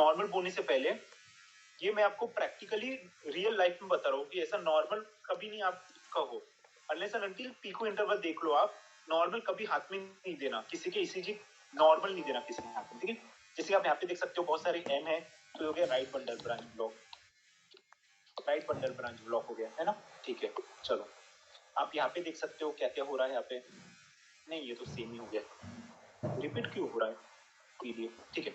Normal बोलने से पहले ये मैं आपको प्रैक्टिकली रियल लाइफ में बता रहा हूँ कि ऐसा नॉर्मल कभी नहीं आप कहो, अनलेस एंड अनटिल पीको इंटरवल देख लो आप, नॉर्मल कभी हाथ में नहीं देना किसी के, ईसीजी नॉर्मल नहीं देना किसी के हाथ में, ठीक है। जैसे आप यहाँ पे देख सकते हो बहुत सारे एन है, तो हो गया right bundle branch block, right bundle branch block हो गया है ना, ठीक है। चलो आप यहाँ पे देख सकते हो क्या क्या हो रहा है यहाँ पे, नहीं ये तो सेम ही हो गया, रिपीट क्यों हो रहा है पीडीए, ठीक है।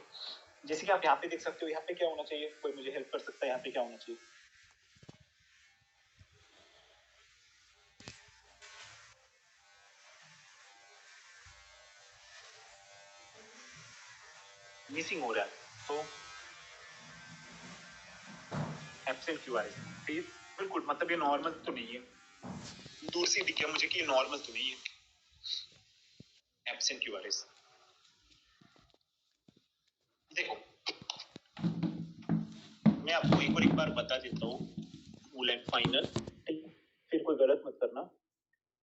जैसे कि आप यहाँ पे देख सकते हो, यहाँ पे क्या होना चाहिए, कोई मुझे हेल्प कर सकता है, यहाँ पे क्या होना चाहिए, मिसिंग हो रहा है, तो एब्सेंट क्यों आया, बिल्कुल मतलब ये नॉर्मल तो नहीं है, दूर से दिख गया मुझे कि ये नॉर्मल तो नहीं है, एब्सेंट क्यों आया। देखो मैं आपको एक बार बता देता हूँ फुल एंड फाइनल, फिर कोई गलत मत करना।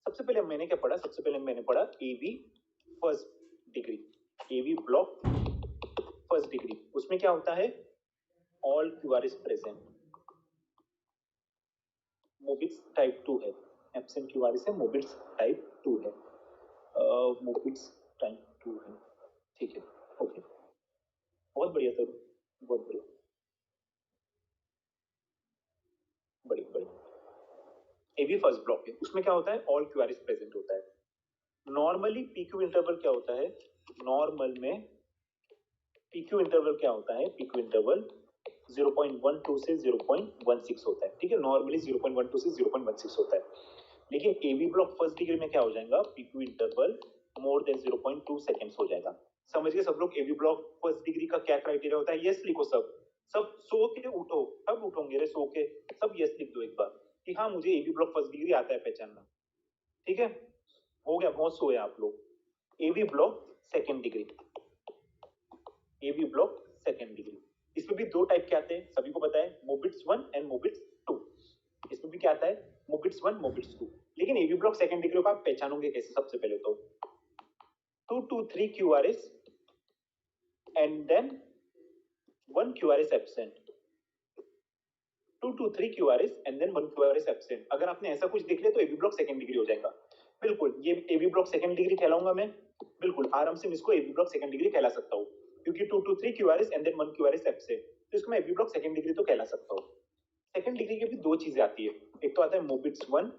सबसे पहले मैंने क्या पढ़ा, सबसे पहले मैंने पढ़ा AV first degree, AV block first degree, उसमें क्या होता है, all QR is present, Mobitz type 2 है, एब्सेंट क्यूआर है, मोबिट्स टाइप 2 है, मोबिट्स टाइप 2 है, ठीक है, ओके, बहुत बढ़िया सर, बहुत बढ़िया, बढ़िया बढ़िया। एवी फर्स्ट ब्लॉक है, उसमें क्या होता है, ऑल क्यूआर इज प्रेजेंट होता है। नॉर्मली पीक्यू इंटरवल क्या होता है, नॉर्मल में पीक्यू इंटरवल क्या होता है, पीक्यू इंटरवल 0.12 से 0.16 होता है, ठीक है, नॉर्मली 0.12 से 0.16 होता है, लेकिन एवी ब्लॉक फर्स्ट डिग्री में क्या हो जाएगा, PQ interval more than 0.2 seconds हो जाएगा। समझ गए सब लोग, एवी ब्लॉक फर्स्ट डिग्री का क्या क्राइटेरिया होता है, यस लिखो सब, सब सो के उठो, सब उठोगे रे सो के, सब यस लिख दो एक बार कि हाँ मुझे एवी ब्लॉक फर्स्ट डिग्री आता है पहचानना, ठीक है, हो गया, बहुत सोए आप लोग। AV block second degree, AV block second degree, इसमें भी दो टाइप के आते हैं, सभी को पता है, मोबिट्स 1 एंड मोबिट्स 2, इसमें भी क्या आता है, मोबिट्स 1 मोबिट्स 2, लेकिन एवी ब्लॉक सेकंड डिग्री को आप पहचानोगे कैसे, सबसे पहले तो 2 to 3 QRS and then 1 QRS absent, 2 to 3 QRS and then 1 QRS absent, अगर आपने ऐसा कुछ देख लिया तो एवी ब्लॉक सेकंड डिग्री हो जाएगा, बिल्कुल ये एवी ब्लॉक सेकंड डिग्री कहलाऊंगा मैं, बिल्कुल आराम से मैं इसको एवी ब्लॉक सेकंड डिग्री कहला सकता हूँ, क्योंकि 2 to 3 QRS and then 1 QRS absent, तो इसको मैं एवी ब्लॉक सेकंड डिग्री तो कहला सकता हूँ। सेकंड डिग्री की भी दो चीजें आती है, एक तो आता है मोबिट्स 1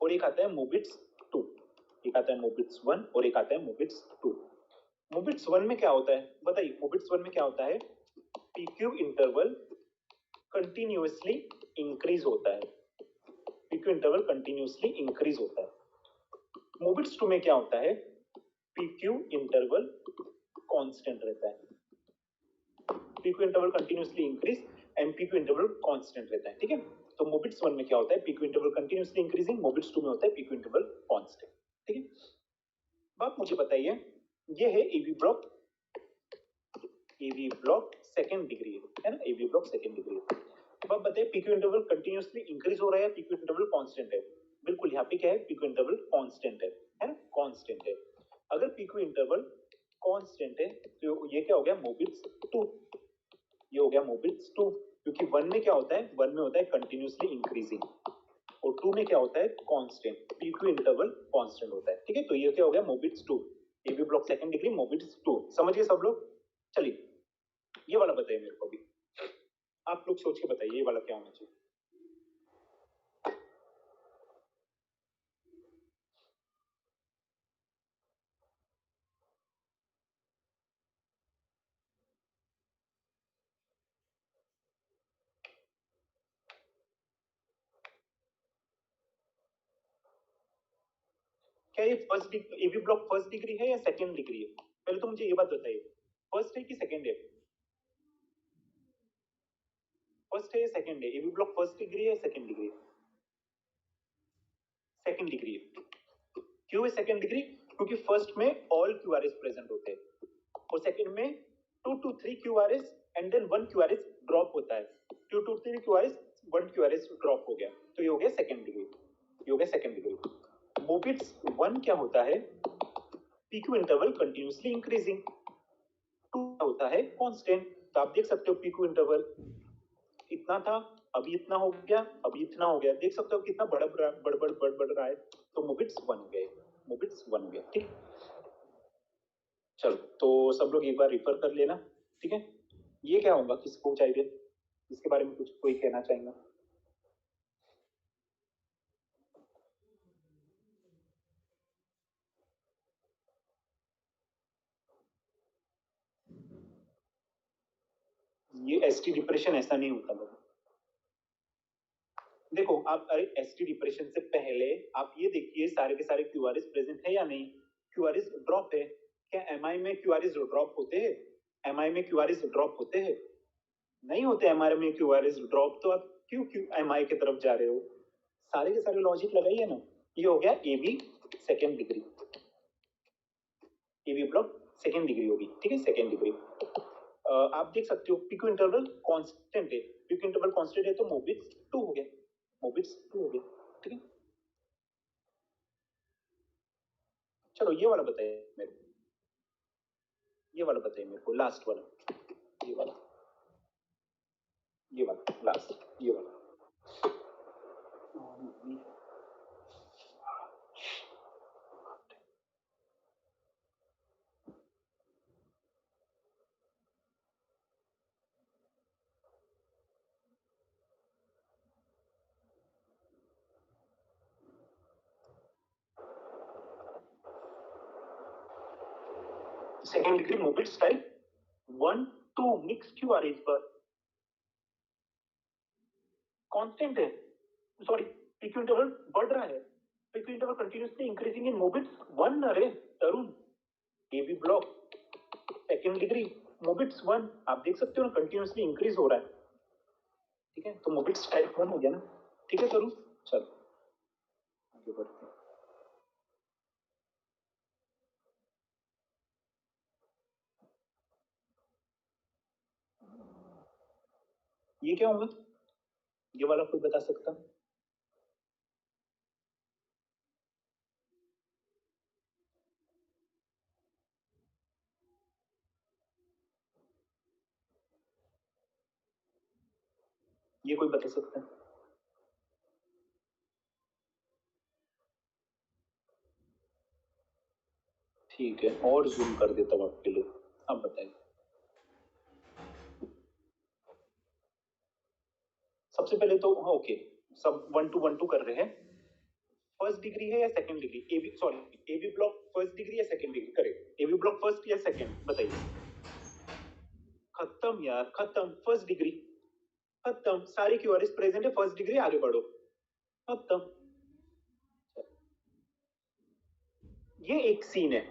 और एक आता है मोबिट्स 2, एक आता है मोबिट्स 1 और एक आता है मोबिट्स 2। मोबिट्स 1 में क्या होता है बताइए, मोबिट्स 1 में क्या होता है, पीक्यू इंटरवल कंटिन्यूअसली इंक्रीज होता है, पीक्यू इंटरवल कंटिन्यूअसली इंक्रीज होता है। मोबिट्स 2 में क्या होता है, पीक्यू इंटरवल कांस्टेंट रहता है, PQ interval continuously increase and PQ interval constant रहता है, ठीक है। तो मोबिट्स 1 में क्या होता है, पीक्यू इंटरवल कंटिन्यूअसली इंक्रीजिंग, मोबिट्स 2 में होता है पीक्यू इंटरवल कांस्टेंट, ठीक है। अब आप मुझे बताइए, ये है AV block, AV block second degree है ना, एवी ब्लॉक सेकंड डिग्री। अब आप बताइए पीक्यू इंटरवल कंटिन्यूअसली इंक्रीज हो रहा है, पीक्यू इंटरवल कांस्टेंट है, बिल्कुल यहाँ पे क्या है, पीक्यू इंटरवल कांस्टेंट है ना, कांस्टेंट है। अगर पीक्यू इंटरवल कांस्टेंट है तो ये क्या हो गया, मोबिट्स 2, ये हो गया मोबिट्स 2, क्योंकि 1 में क्या होता है, 1 में होता है कंटिन्यूअसली इंक्रीजिंग और 2 में क्या होता है, कांस्टेंट, पीक्यू इंटरवल कांस्टेंट होता है, ठीक है। तो ये क्या हो गया, Mobitz 2, AV block second degree Mobitz 2, समझ गए सब लोग। चलिए ये वाला बताइए मेरे को भी, आप लोग सोच के बताइए ये वाला क्या होना चाहिए। क्या ये first degree, AV block first degree है या सेकंड डिग्री है, पहले तो मुझे ये बात बताइए, फर्स्ट है कि सेकंड है, फर्स्ट है या सेकंड है, एवी ब्लॉक फर्स्ट डिग्री है सेकंड डिग्री है, सेकंड डिग्री है। क्यों है सेकंड डिग्री, क्योंकि फर्स्ट में ऑल क्यूआरएस प्रेजेंट होते हैं और सेकंड में 2 to 3 QRS and then 1 QRS drop होता है, 2 to 3 QRS 1 QRS ड्रॉप हो गया, तो ये हो गया सेकंड डिग्री, ये हो गया सेकंड डिग्री। मोबिट्स 1 क्या होता है, पीक्यू इंटरवल कंटिन्यूअसली इंक्रीजिंग, 2 होता है कांस्टेंट। तो आप देख सकते हो पीक्यू इंटरवल इतना था, अभी इतना हो गया, अभी इतना हो गया, देख सकते हो कितना बड़ा बढ़ रहा है। तो मोबिट्स 1 हो गए, मोबिट्स 1 हो गया। ठीक, चलो तो सब लोग एक बार रिफर कर लेना। ठीक है, ये क्या होगा, किसको चाहिए इसके बारे में कुछ कोई कहना चाहेगा? ये एसटी डिप्रेशन ऐसा नहीं होता लोग। देखो आप, अरे एसटी डिप्रेशन से पहले आप ये देखिए सारे के सारे क्यूआरएस प्रेजेंट है या नहीं, क्यूआरएस ड्रॉप है क्या, एमआई में क्यूआरएस ड्रॉप होते हैं, एमआई में क्यूआरएस ड्रॉप होते हैं, नहीं होते एमआई में क्यूआरएस ड्रॉप, तो आप क्यों क्यों एमआई की तरफ जा रहे हो? सारे के सारे लॉजिक लगाइए ना। ये हो गया AV second degree, AV block second degree होगी। ठीक है, सेकेंड डिग्री। आप देख सकते हो पीक्यू इंटरवल कांस्टेंट है, पीक्यू इंटरवल कांस्टेंट है तो मोबिट्स 2 हो गया, मोबिट्स 2 हो गया। ठीक है, चलो ये वाला बताइए मेरे को, ये वाला बताइए मेरे को, लास्ट वाला, ये वाला, ये वाला लास्ट, ये वाला। Second degree Mobitz type 1 2 mix QRS पर कांस्टेंट है, सॉरी पीक्यू इंटरवल बढ़ रहा है, PQ interval continuously increasing in Mobitz 1। अरे Tarun, AB block second degree Mobitz 1, आप देख सकते हो ना कंटीन्यूअसली इंक्रीज हो रहा है। ठीक है, तो मोबिट्स टाइप 1 हो गया ना। ठीक है तरुण, चलो आगे बढ़ते हैं। ये क्या होगा, ये वाला कोई बता सकता? ये कोई बता सकता है? ठीक है, और जूम कर देता हूँ आपके लिए। अब बताइए, सबसे पहले तो हाँ ओके, सब 1 to 1 कर रहे हैं। फर्स्ट डिग्री है या second degree, AB sorry AB block first degree या second degree, correct, AB block first या सेकंड बताइए। खत्म यार, खत्म, फर्स्ट डिग्री खत्म, सारे क्यूआरएस प्रेजेंट है, फर्स्ट डिग्री, आगे बढ़ो, खत्म। ये एक सीन है,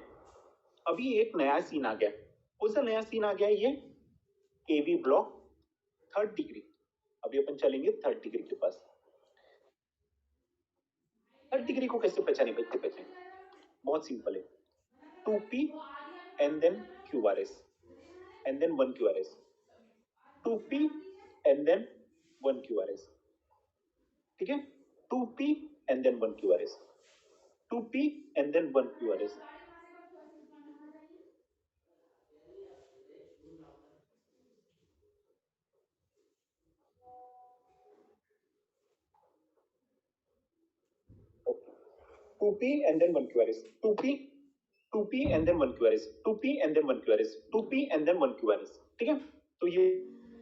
अभी एक नया सीन आ गया। कौन सा नया सीन आ गया है ये? AV block third degree. अभी अपन चलेंगे थर्ड डिग्री के पास। थर्ड डिग्री को कैसे पहचाने बच्चे? बहुत सिंपल है, 2p and then QRS and then 1 QRS, 2p and then 1 QRS। ठीक है, 2p and then 1 QRS, 2p and then 1 QRS। Okay, 2p and then 1 QRS, 2p and then 1 QRS, 2p and then 1 QRS, 2p and then 1 QRS। ठीक है, तो ये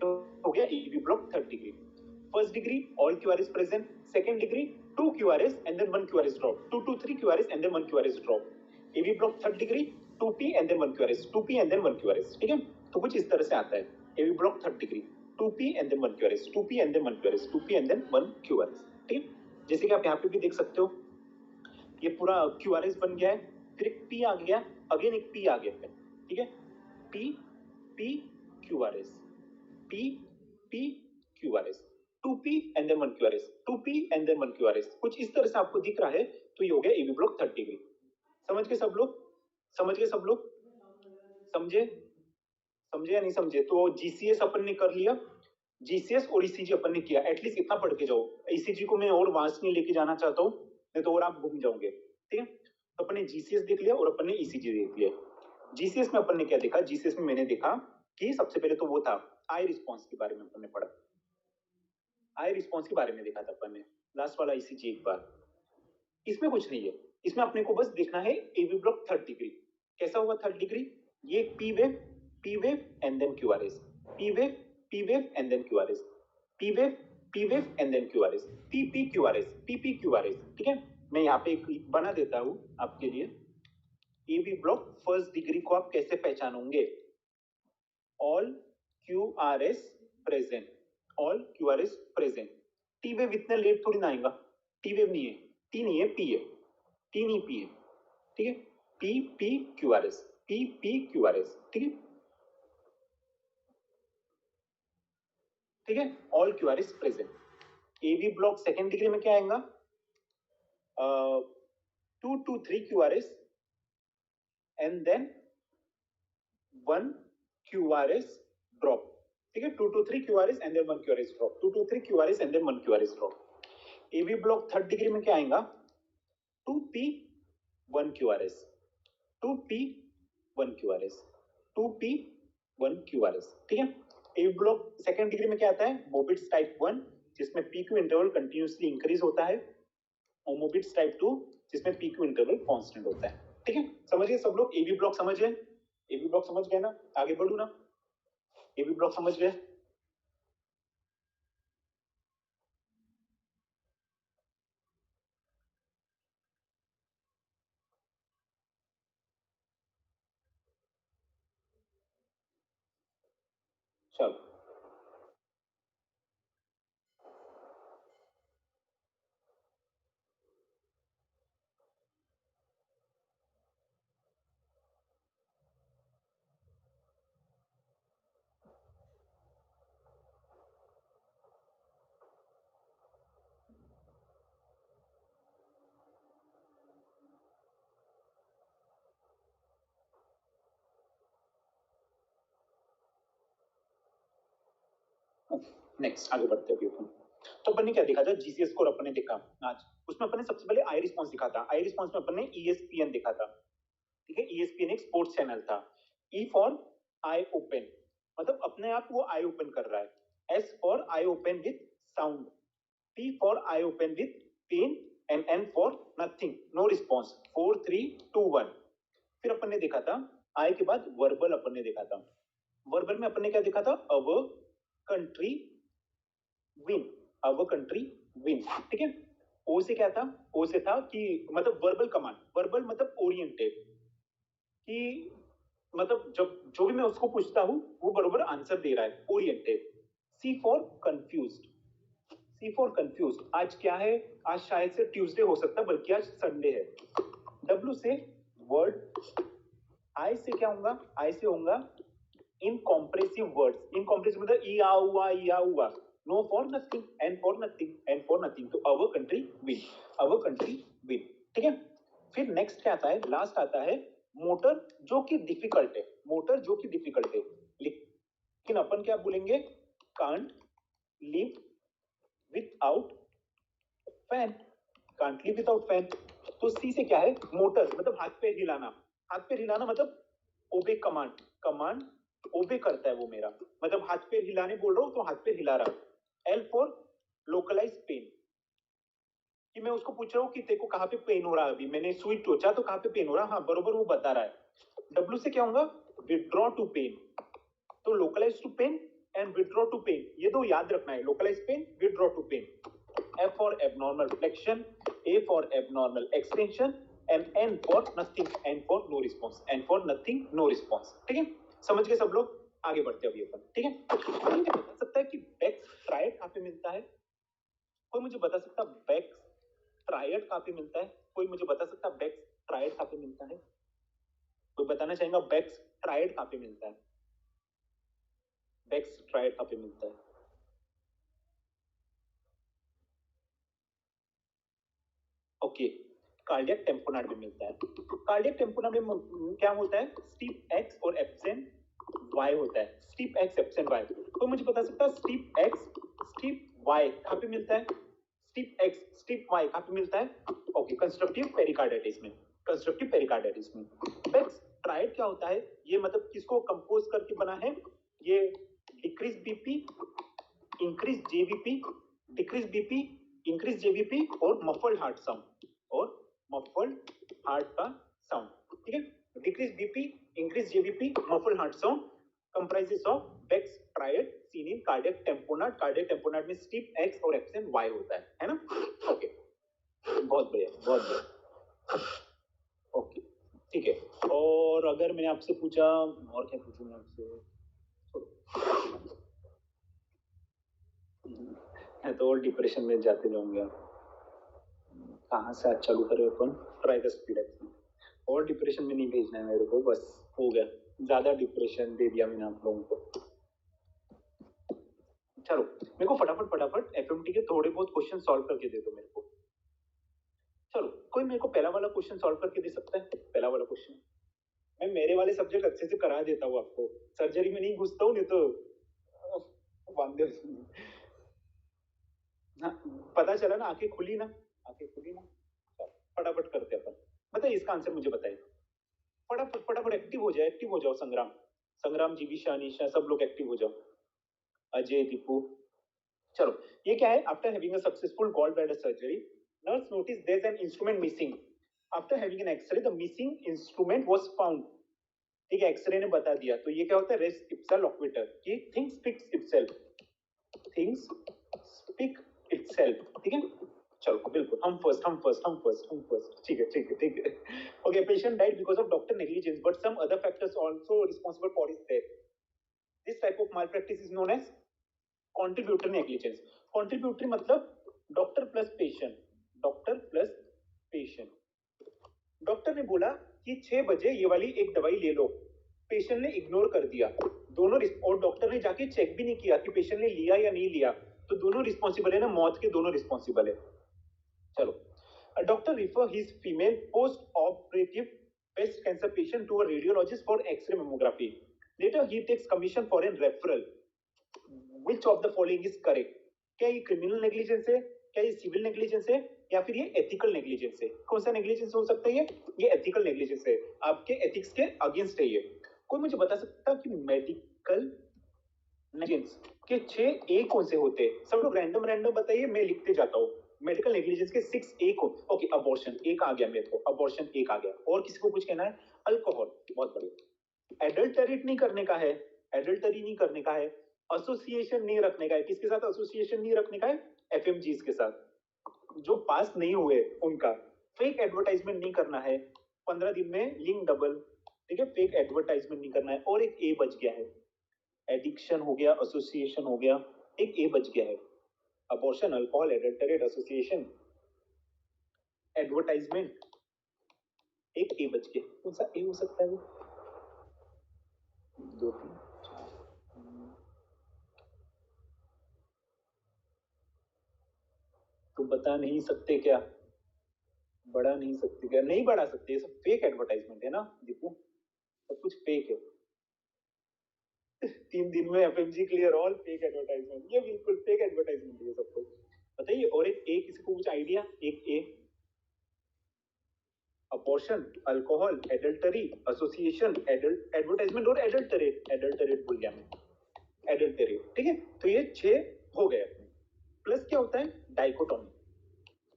तो हो गया AV block third degree. First degree all QRS present, second degree 2 QRS and then 1 QRS drop, 2 to 3 QRS and then 1 QRS drop. AV block third degree 2p and then 1 QRS, 2p and then 1 QRS। ठीक है, तो कुछ इस तरह से आता है AV block third degree, 2p and then 1 QRS, 2p and then 1 QRS, 2p and then 1 QRS। ठीक है, जैसे कि आप यहाँ पे भी देख सकते हो, ये पूरा QRS बन गया है, फिर एक P आ गया, अगेन एक P आ गया। ठीक है, P P QRS, P P QRS, 2P and then 1 QRS, 2P and then 1 QRS, कुछ इस तरह से आपको दिख रहा है। तो ये हो गया एबी ब्लॉक 30 डिग्री। समझ गए सब लोग? समझ गए सब लोग? समझे? समझे या नहीं समझे? तो जीसीएस अपन ने कर लिया, जीसीएस और ईसीजी अपन ने किया, एटलीस्ट इतना पढ़ के जाओ। ईसीजी को मैं और वास्ट नहीं लेके जाना चाहता हूँ, नहीं तो और आप घूम जाओगे। ठीक है, तो अपन ने जीसीएस देख लिया और अपन ने ईसीजी देख लिया। जीसीएस में अपन ने क्या देखा, जीसीएस में मैंने देखा कि सबसे पहले तो वो था आई रिस्पॉन्स के बारे में अपन ने पढ़ा, आई रिस्पॉन्स के बारे में देखा था अपन ने लास्ट वाला ईसीजी एक बार। इसमें कुछ नहीं है, इसमें अपने को बस देखना है एवी ब्लॉक थर्ड डिग्री कैसा होगा। थर्ड डिग्री ये P wave and then QRS, P wave and then QRS, P wave and then QRS, P QRS, P QRS. ठीक है, मैं यहाँ पे एक बना देता हूं आपके लिए। एवी ब्लॉक फर्स्ट डिग्री को आप कैसे पहचानोगे? All QRS present, all QRS present. T wave इतने लेट थोड़ी ना आएगा, टी वेव नहीं है, टी नहीं है, पी है, टी नहीं पी है। ठीक है, पी क्यूआरएस, पी क्यूआरएस। ठीक है, ठीक है, all QRS present. AV block second degree में क्या आएगा? 2 to 3 QRS and then 1 QRS drop. ठीक है, 2 to 3 QRS and then 1 QRS drop, 2 to 3 QRS and then 1 QRS drop. AV block third degree में क्या आएगा? 2P 1 QRS, 2P 1 QRS, 2P 1 QRS। ठीक है, AV ब्लॉक सेकंड डिग्री में क्या आता है? मोबिट्स टाइप 1 जिसमें PQ इंटरवल कंटिन्यूअसली इंक्रीज होता है, और मोबिट्स टाइप 2 जिसमें PQ इंटरवल कांस्टेंट होता है। ठीक है, समझिए सब लोग, एवी ब्लॉक समझ गए? एवी ब्लॉक समझ गए ना? आगे बढ़ू ना? एवी ब्लॉक समझ गए? चलो नेक्स्ट आगे बढ़ते हैं अपन। तो अपन ने क्या देखा था? जीसीएस स्कोर अपन ने देखा आज, उसमें अपन ने सबसे पहले आई रिस्पॉन्स दिखा था। आई रिस्पॉन्स में अपन ने ईएसपीएन देखा था। ठीक है, ईएसपीएन एक स्पोर्ट्स चैनल था। ई फॉर आई ओपन, मतलब अपने आप वो आई ओपन कर रहा है। S for I open with sound, P for I open with pain and N for nothing, no response, 4 3 2 1। फिर अपन ने देखा था I के बाद वर्बल अपन ने देखा था। वर्बल में अपन ने क्या देखा था? अवर country win, our country win. ठीक है, ओ से क्या था? ओ से था कि मतलब वर्बल कमांड, वर्बल मतलब ओरिएंटेड, कि मतलब जब जो भी मैं उसको पूछता हूं वो बरोबर आंसर दे रहा है, oriented. C for confused, C for confuse, आज क्या है? आज शायद से ट्यूसडे हो सकता है, बल्कि आज संडे है। डब्ल्यू से वर्ड, आई से क्या होगा? आई से होगा इनकॉम्प्रेसिव वर्ड्स, इनकॉम्प्रेसिव मतलब ई आ हुआ। No for nothing, N for nothing, N for nothing. तो our country win, our country win. ठीक है, फिर नेक्स्ट क्या आता है? लास्ट आता है मोटर जो कि डिफिकल्ट है, मोटर जो कि डिफिकल्ट है, लेकिन अपन क्या बोलेंगे? Can't live without fan, can't live without fan. तो सी से क्या है? मोटर मतलब हाथ पैर हिलाना, हाथ पैर हिलाना मतलब ओबे कमांड, कमांड ओबे करता है वो मेरा, मतलब हाथ पैर हिलाने बोल रहा हूं तो हाथ पैर हिला रहा। एल फॉर लोकलाइज पेन, कि मैं उसको पूछ रहा हूँ कि तेरे को कहाँ पे पेन हो रहा है, अभी मैंने सुई टोचा तो कहाँ पे पेन हो रहा है, हाँ बरोबर वो बता रहा है। डब्ल्यू से क्या होगा? विड्रॉ टू पेन, तो localize to pain and withdraw to pain, ये दो याद रखना है, localize pain, withdraw to pain. F for abnormal flexion, A for abnormal extension and N for nothing, N for no response, N for nothing, no response। ठीक है, समझ गए सब लोग? आगे बढ़ते हैं अभी अपन। ठीक है, कोई मुझे बता सकता है कि बैक्स ट्रायड कहाँ पे मिलता है? कोई मुझे बता सकता है बैक्स ट्रायड कहाँ पे मिलता है? कोई मुझे बता सकता है बैक्स ट्रायड कहाँ पे मिलता है? कोई बताना चाहेगा बैक्स ट्रायड कहाँ पे मिलता है? बैक्स ट्रायड कहाँ पे मिलता है? ओके, कार्डियक टेम्पोनाड में मिलता है। कार्डियक टेम्पोनाड में क्या होता है? स्टीप एक्स और एब्सेंट वाई होता है, स्टीप एक्स एब्सेंट वाई। तो मुझे बता सकता है स्टीप एक्स स्टीप वाई कहाँ पे मिलता है? स्टीप एक्स स्टीप वाई कहाँ पे मिलता है? ओके, कंस्ट्रक्टिव पेरिकार्डाइटिस में, कंस्ट्रक्टिव पेरिकार्डाइटिस में। बेक्स ट्रायड क्या होता है? ये मतलब किसको कंपोज करके बना है? ये decrease BP, increase JVP, decrease BP, increase JVP और मफल्ड हार्ट साउंड, और मफल्ड हार्ट का साउंड, ठीक है। Decrease BP, increase JVP, muffled heart sound comprises of Beck's triad seen in cardiac tamponade. Cardiac tamponade में steep x और absent y होता है ना। ओके, बहुत बढ़िया, बहुत बढ़िया। ओके, ठीक है। और अगर मैंने आपसे पूछा, और क्या पूछूं मैं आपसे, तो और डिप्रेशन में जाते जाऊंगे आप। कहाँ से आज चालू करें अपन, ट्राई द स्पीड एक्स। और डिप्रेशन में नहीं भेजना है मेरे को, बस हो गया, ज्यादा डिप्रेशन दे दिया मैंने आप लोगों को। चलो मेरे को फटाफट फटाफट एफएमटी के थोड़े बहुत क्वेश्चन सॉल्व करके दे दो मेरे को। चलो, कोई मेरे को पहला वाला क्वेश्चन सॉल्व करके दे सकता है? पहला वाला क्वेश्चन मैं मेरे वाले सब्जेक्ट अच्छे से करा देता हूँ आपको, सर्जरी में नहीं घुसता हूँ, नहीं तो ना, पता चला ना, आंखें खुली ना, आंखें खुली ना। फटाफट करते अपन, बताइए इसका आंसर मुझे बताइए, फटाफट फटाफट एक्टिव हो जाए, एक्टिव हो जाओ। संग्राम, संग्राम, जीविशा, अनीशा, सब लोग एक्टिव हो जाओ, अजय, दीपू। चलो, ये क्या है? After having a successful gall bladder surgery, nurse notice there is an instrument missing. After having an X-ray the missing instrument was found. ठीक है, एक्सरे ने बता दिया, तो ये क्या होता है? रेस इप्सा लोक्विटर, कि things speaks itself, things speak itself, ठीक है। चलो बिल्कुल, हम फर्स्ट, हम फर्स्ट, हम फर्स्ट, हम फर्स्ट, ठीक है, ठीक है, ठीक है। Okay, patient died because of doctor negligence but some other factors also responsible for his death. This type of malpractice is known as contributory negligence। contributory मतलब doctor plus patient, doctor plus patient. Doctor ने बोला कि 6 बजे ये वाली एक दवाई ले लो, पेशेंट ने इग्नोर कर दिया, दोनों, और डॉक्टर ने जाके चेक भी नहीं किया कि पेशेंट ने लिया या नहीं लिया, तो दोनों रिस्पॉन्सिबल है ना, मौत के दोनों रिस्पॉन्सिबल है। चलो, a doctor refer his female post-operative breast cancer patient to a radiologist for X-ray mammography. Later, he takes commission for a referral. Which of the following is correct? क्या ये क्रिमिनल नेग्लिजेंस है, क्या ये civil negligence है, या फिर ये ethical negligence है? कौन सा नेग्लिजेंस हो सकता है? ये एथिकल नेग्लिजेंस है, आपके एथिक्स के अगेंस्ट है ये। कोई मुझे बता सकता कि मेडिकल नेग्लिजेंस के 6 ए कौन से होते हैं? सब लोग रैंडम रैंडम बताइए, मैं लिखते जाता हूँ। मेडिकल नेग्लिजेंस के 6 ए कौन? ओके, अबॉर्शन एक आ गया मेरे को, अबॉर्शन एक आ गया। और किसी को कुछ कहना है? अल्कोहल, बहुत बढ़िया। एडल्टरेट नहीं करने का है, एडल्टरी नहीं करने का है, एसोसिएशन नहीं रखने का है। किसके साथ एसोसिएशन नहीं रखने का है? एफएमजीज के साथ, जो पास नहीं हुए उनका। फेक एडवर्टाइजमेंट नहीं करना है, 15 दिन में लिंक डबल, ठीक है, फेक एडवर्टाइजमेंट नहीं करना है। और एक ए बच गया है, एडिक्शन हो गया, एसोसिएशन हो गया, एक ए बच गया है। अबॉर्शन, अल्कोहल, एडल्टरेट, एसोसिएशन, एडवर्टाइजमेंट, एक ए बच गया। कौन सा ए हो सकता है? 2 3 तो बता नहीं सकते क्या? बढ़ा नहीं सकते क्या? नहीं बढ़ा सकते, ये सब फेक एडवर्टाइजमेंट है ना दीपू, सब कुछ फेक है। 3 दिन में FMG clear all fake advertisement, ये बिल्कुल फेक एडवर्टाइजमेंट है सब कुछ, बताइए। और एक ए, किसी को कुछ आइडिया? एक A, abortion, alcohol, adultery, association, advertisement और एडल्टरेट, एडल्टरेट भूल गया मैं, एडल्टरेट, ठीक है। तो ये 6 हो गए अपने। प्लस क्या होता है? डाइकोटोमी।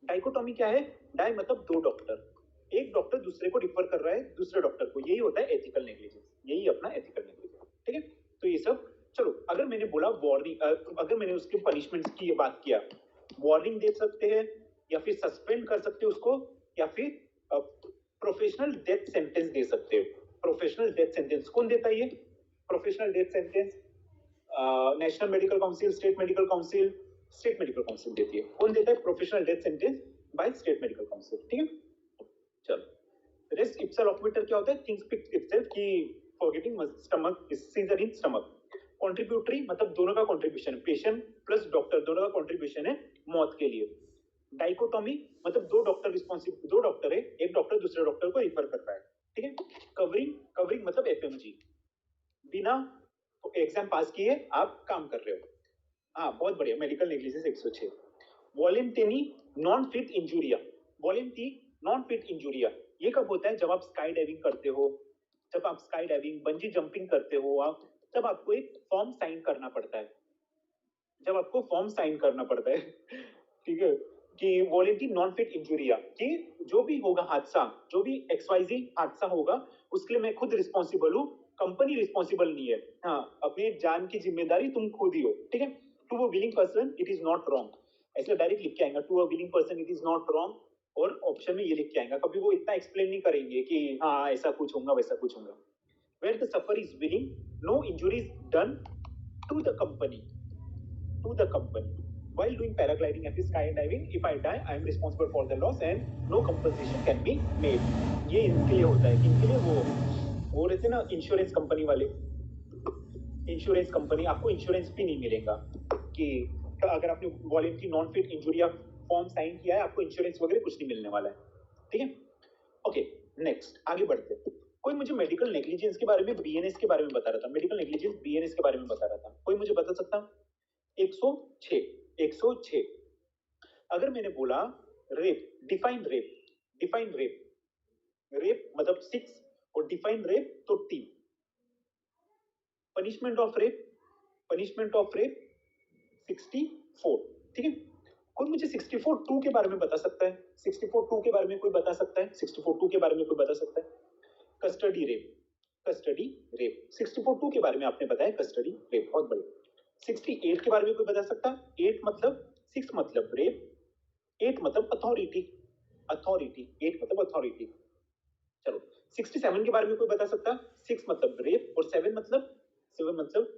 डाइकोटोमी क्या है? डाई मतलब 2 डॉक्टर, एक डॉक्टर दूसरे को रिफर कर रहा है दूसरे डॉक्टर को, यही होता है एथिकल नेग्लिजेंस, यही अपना एथिकल नेग्लिजेंस, ठीक है। तो ये सब, चलो अगर मैंने बोला वार्निंग, अगर मैंने उसके पनिशमेंट्स की बात किया, वार्निंग दे सकते हैं, या फिर सस्पेंड कर सकते हो उसको, या फिर प्रोफेशनल डेथ सेंटेंस दे सकते हो। प्रोफेशनल डेथ सेंटेंस कौन देता है? ये professional death sentence national medical council, state medical council, state medical council देती है। कौन देता है professional death sentence? By state medical council, ठीक है। चलो, रेस्ट इप्सा लोक्विटर क्या होता है? थिंग्स स्पीक इटसेल्फ, की forgetting stomach, scissor in stomach. Contributory मतलब दोनों का कंट्रीब्यूशन है, पेशेंट प्लस डॉक्टर दोनों का कंट्रीब्यूशन है मौत के लिए। डाइकोटोमी मतलब 2 डॉक्टर रिस्पॉन्सिबल, 2 डॉक्टर है, एक डॉक्टर दूसरे डॉक्टर को रिफर कर रहा है, ठीक है। कवरिंग, कवरिंग मतलब एफएमजी, बिना एग्जाम पास किए आप काम कर रहे हो। हाँ, बहुत बढ़िया, medical negligence 106। Volenti non fit injuria, volenti non fit injuria, ये कब होता है? जब आप स्काई डाइविंग करते हो, जब आप स्काई डाइविंग, बंजी जंपिंग करते हो, आप जब आपको एक फॉर्म साइन करना पड़ता है, जब आपको फॉर्म साइन करना पड़ता है ठीक है, कि वॉलेंटरी नॉन फिट इंजुरिया, कि जो भी होगा हादसा, जो भी XYZ हादसा होगा उसके लिए मैं खुद रिस्पॉन्सिबल हूँ, कंपनी रिस्पॉन्सिबल नहीं है। हाँ, अपनी जान की जिम्मेदारी तुम खुद ही हो, ठीक है। To a willing person it is not wrong, ऐसे डायरेक्ट लिख के आएगा, to a willing person it is not wrong, और ऑप्शन में ये लिख के आएगा, कभी वो इतना एक्सप्लेन नहीं करेंगे कि हाँ ऐसा कुछ होगा वैसा कुछ होगा। Where the sufferer is willing, no injury is done to the company. To the company. While doing paragliding and skydiving, if I die, I am responsible for the loss and no compensation can be made. ये इनके लिए होता है, इनके लिए वो रहते ना इंश्योरेंस कंपनी वाले, इंश्योरेंस कंपनी आपको इंश्योरेंस भी नहीं मिलेगा कि अगर आपने voluntary non fit injury form sign किया है, आपको इंश्योरेंस वगैरह कुछ नहीं मिलने वाला है, ठीक है। ओके, नेक्स्ट आगे बढ़ते हैं। कोई मुझे मेडिकल नेग्लिजेंस के बारे में, BNS के बारे में बता रहा था, मेडिकल नेग्लिजेंस BNS के बारे में बता रहा था, कोई मुझे बता सकता? 106 अगर मैंने बोला rape, define rape, define rape, rape मतलब 6 और डिफाइन रेप तो 3, punishment of rape, punishment of rape 64, ठीक है। कोई मुझे 64(2) के बारे में बता सकता है? 64(2) के बारे में कोई बता सकता है? 64(2) के बारे में कोई बता सकता है? कस्टडी रेप, कस्टडी रेप 64(2) के बारे में आपने बताया, कस्टडी रेप, बहुत बढ़िया। 68 के बारे में कोई बता सकता? 8 मतलब 6 मतलब रेप, 8 मतलब अथॉरिटी, अथॉरिटी 8 मतलब अथॉरिटी। चलो 67 के बारे में कोई बता सकता? 6 मतलब रेप और 7 मतलब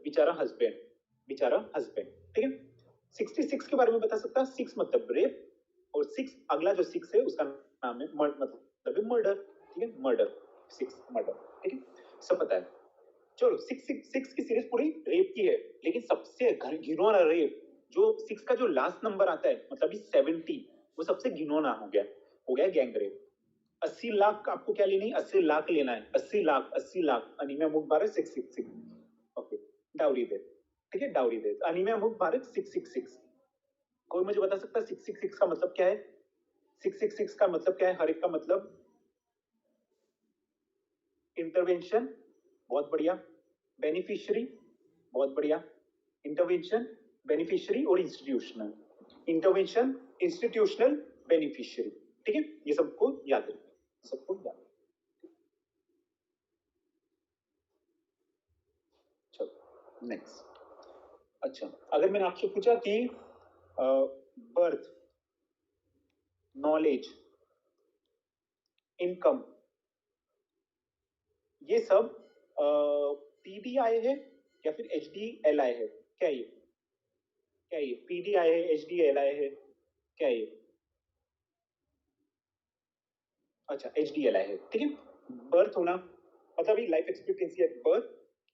बेचारा हस्बैंड, बेचारा हस्बैंड, ठीक है। 66 के बारे में बता सकता? 6 मतलब रेप और 6 अगला जो 6 है उसका नाम है मतलब मर्डर, ठीक है, मर्डर, 6 मर्डर, ठीक है, सब पता है। चलो 6 की सीरीज पूरी रेप की है, लेकिन सबसे घिनौना रेप जो 6 का जो लास्ट नंबर आता है मतलब 70, वो सबसे घिनौना हो गया गैंग रेप। 80 लाख आपको क्या लेनी है? 80 लाख लेना है, 80 लाख, 80 लाख। अनीमिया मुक्त भारत 666, ओके, डाउरी दे, ठीक है, डाउरी दे, अनीमिया मुक्त भारत 666। कोई मुझे बता सकता है 666 का मतलब क्या है? 666 का मतलब क्या है? हर एक का मतलब इंटरवेंशन, बहुत बढ़िया, बेनिफिशियरी, बहुत बढ़िया, इंटरवेंशन, बेनिफिशियरी और इंस्टीट्यूशनल, इंटरवेंशन, इंस्टीट्यूशनल, बेनिफिशियरी, ठीक है, ये सबको याद रखिए, सबको याद रखिए। चलो नेक्स्ट। अच्छा, अगर मैंने आपसे पूछा कि बर्थ, नॉलेज, इनकम, ये सब PDI है या फिर HDLI है? क्या ये, क्या ये PDI है, HDLI है, क्या ये? अच्छा, HDLI है, ठीक है। बर्थ होना मतलब ये लाइफ एक्सपेक्टेंसी है, बर्थ,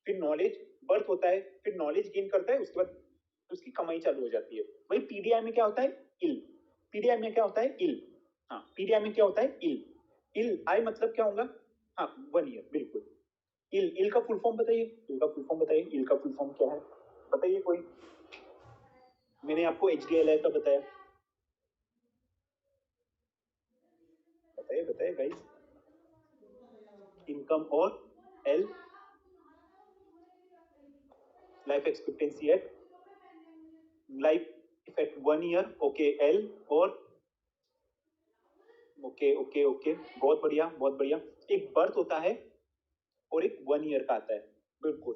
फिर नॉलेज, बर्थ होता है, फिर नॉलेज गेन करता है, उसके बाद उसकी कमाई चालू हो जाती है। वही PDI में क्या होता है? इल, PDI में क्या होता है? इल, हाँ, PDI में क्या होता है? इल, इल, आई मतलब क्या होगा? हाँ, 1 ईयर, बिल्कुल। इल का फुल फॉर्म बताइए, इल का फुल फॉर्म बताइए, इल का फुल फॉर्म क्या है बताइए कोई? मैंने आपको HDLI का बताया, बताइए बताइए गाइस। इनकम और L, life expectancy at, life at 1 year, okay, L और ओके ओके ओके, बहुत बढ़िया बहुत बढ़िया। एक बर्थ होता है और एक 1 ईयर का आता है, बिल्कुल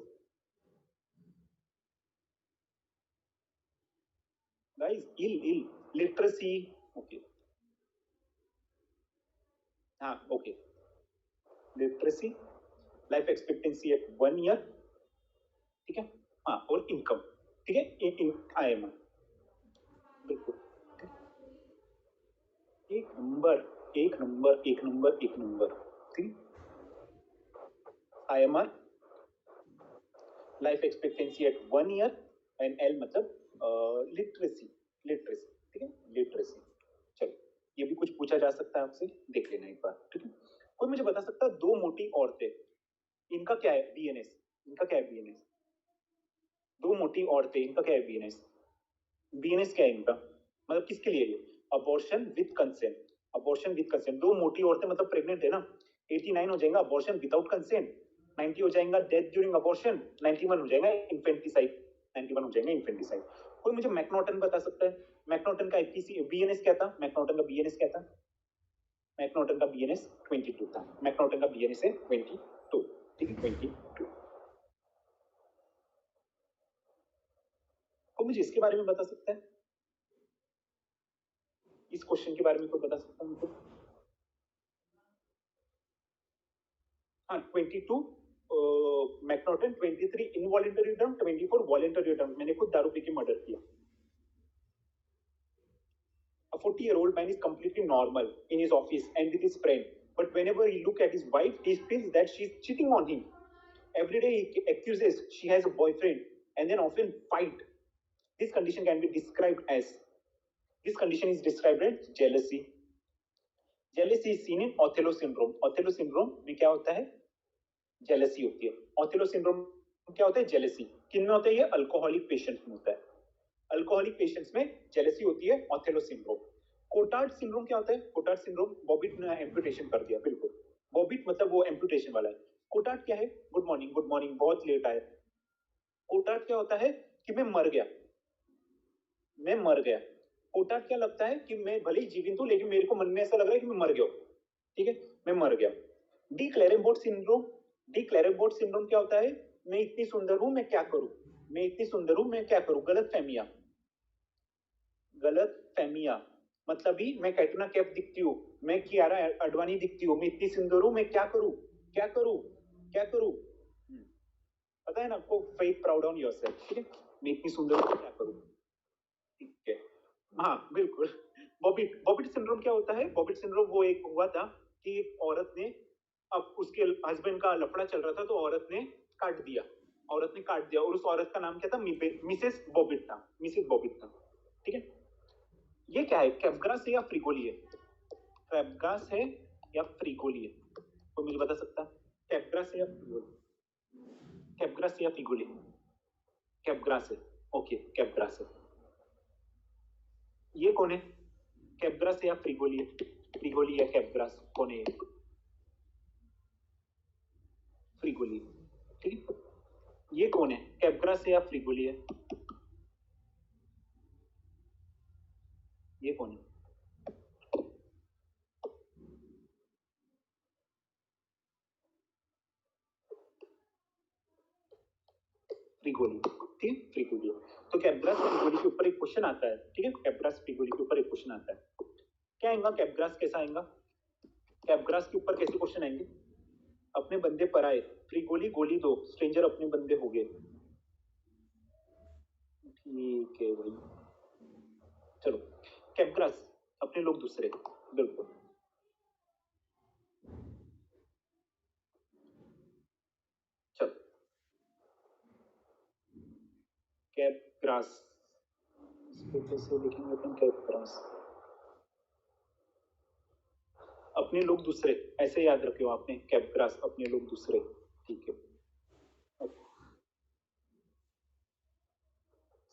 गाइस। इल, इल, लिटरेसी, ओके, हाँ okay, literacy, life expectancy at 1 year, ठीक है, हाँ, और इनकम, ठीक है, इन IMR, बिल्कुल, एक नंबर, एक नंबर, एक नंबर, एक नंबर, ठीक, IMR, life expectancy at 1 year, and L मतलब लिटरेसी, लिटरेसी, ठीक है, लिटरेसी। चलो, ये भी कुछ पूछा जा सकता है आपसे, देख लेना एक बार, ठीक है। कोई मुझे बता सकता है 2 मोटी औरतें, इनका क्या है BNS? इनका क्या है BNS? 2 मोटी औरतें, इनका क्या है BNS? BNS क्या है इनका? मतलब किसके लिए ये? Abortion with consent, abortion with consent. 2 मोटी औरतें मतलब प्रेग्नेंट है ना, 89 हो जाएगा, अबॉर्शन विदाउट कंसेंट, 90 हो जाएगा डेथ ड्यूरिंग अबॉर्शन, 91 हो जाएगा इन्फेंटिसाइड, 91 हो जाएगा इन्फेंटिसाइड। कोई मुझे मैक्नॉटन बता सकता है? मैक्नॉटन का आईपीसी बीएनएस क्या था? मैक्नॉटन का बीएनएस क्या था? मैक्नॉटन का बीएनएस 22 था। मैक्नॉटन का बीएनएस है 22, ठीक है 22। कोई मुझे इसके बारे में बता सकता है? इस क्वेश्चन के बारे में कोई बता सकता है मुझे? हाँ 22 मैक्नॉटन, 23 इनवॉलेंटरी रिटर्न, 24 वॉलेंटरी रिटर्न। मैंने खुद दारू पी के मर्डर किया। A 40-year-old man is completely normal in his office and with his friend, but whenever he looks at his wife, he feels that she's cheating on him. Every day he accuses she has a boyfriend and then often fight. This condition can be described as, this condition is described as jealousy. Jealousy is seen in Othello syndrome. Othello syndrome में क्या होता है? Jealousy होती है। Othello syndrome क्या होता है? Jealousy। किन में होता है ये? अल्कोहलिक पेशेंट्स में होता है। अल्कोहलिक पेशेंट्स में जेलेसी होती है, ऑथेलो सिंड्रोम। कोटार्ड सिंड्रोम क्या होता है? कोटार्ड सिंड्रोम, बॉबिट ने एम्पुटेशन कर दिया, बिल्कुल। बॉबिट मतलब वो एम्पुटेशन वाला है। कोटार्ड क्या है? गुड मॉर्निंग, बहुत लेट आए। कोटार्ड क्या होता है कि मैं मर गया। कोटार्ड क्या लगता है कि मैं भले ही जीवित हूं, लेकिन मेरे को मन में ऐसा लग रहा है कि मैं मर गया। ठीक है, मैं मर गया। डी क्लेरेबोट सिंड्रोम क्या होता है? मैं इतनी सुंदर हूं, मैं क्या करूं? गलत फहमियां मतलब ही मैं कैटरीना कैफ दिखती हूँ, मैं कियारा अडवाणी दिखती हूँ, मैं इतनी सुंदर हूँ, मैं क्या करूँ? पता है ना आपको? Fake proud on yourself. ठीक है, मैं इतनी सुंदर हूँ, क्या करूँ? ठीक है, हाँ बिल्कुल। बॉबिट सिंड्रोम क्या होता है? बॉबिट सिंड्रोम वो एक हुआ था कि औरत ने, अब उसके हस्बैंड का लफड़ा चल रहा था तो औरत ने काट दिया, और उस औरत का नाम क्या था? मिसेस बॉबिट था। ठीक है, ये क्या है? कैपग्रास है या फ्रिगोली है? कैपग्रास है या फ्रिगोली है? कोई मुझे बता सकता? कैपग्रास है या फ्रिगोली? कैपग्रास है। ओके, कैपग्रास है। ये कौन है? कैपग्रास है या फ्रिगोली है? फ्रिगोली या कैपग्रास, कौन है? फ्रिगोली। ठीक है, ये कौन है? कैपग्रास है या फ्रिगोली है? ये कौन है? फ्रिगोली। ठीक है, फ्रिगोली। तो कैपग्रास फ्रिगोली के ऊपर एक क्वेश्चन आता है। ठीक है, कैपग्रास फ्रिगोली के ऊपर एक क्वेश्चन आता है। क्या आएगा? कैपग्रास कैसा आएगा? कैपग्रास के ऊपर कैसे क्वेश्चन आएंगे? अपने बंदे पर आए, फ्रिगोली गोली दो, स्ट्रेंजर अपने बंदे हो गए। ठीक है भाई, चलो। कैपग्रास अपने लोग दूसरे, बिल्कुल। चलो, कैपग्रास कैसे लिखेंगे अपन? कैपग्रास अपने लोग दूसरे, ऐसे याद रखियो आपने, कैपग्रास अपने लोग दूसरे। ठीक है,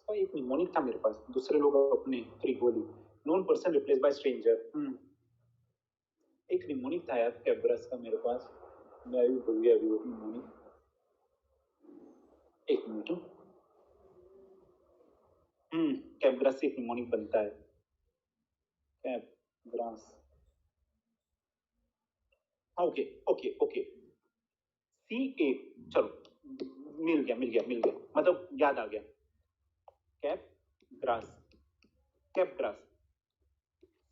एक निमोनिक था मेरे पास, दूसरे लोग अपने, Fregoli. Known person replace by stranger. एक निमोनिक था यार कैपग्रास का मेरे पास, मैं अभी भूल गया अभी वो निमोनिक। एक मिनट। कैपग्रास से एक निमोनिक बनता है। कैपग्रास, ओके ओके ओके, CA। चलो, मिल गया, मतलब याद आ गया। कैपग्रास,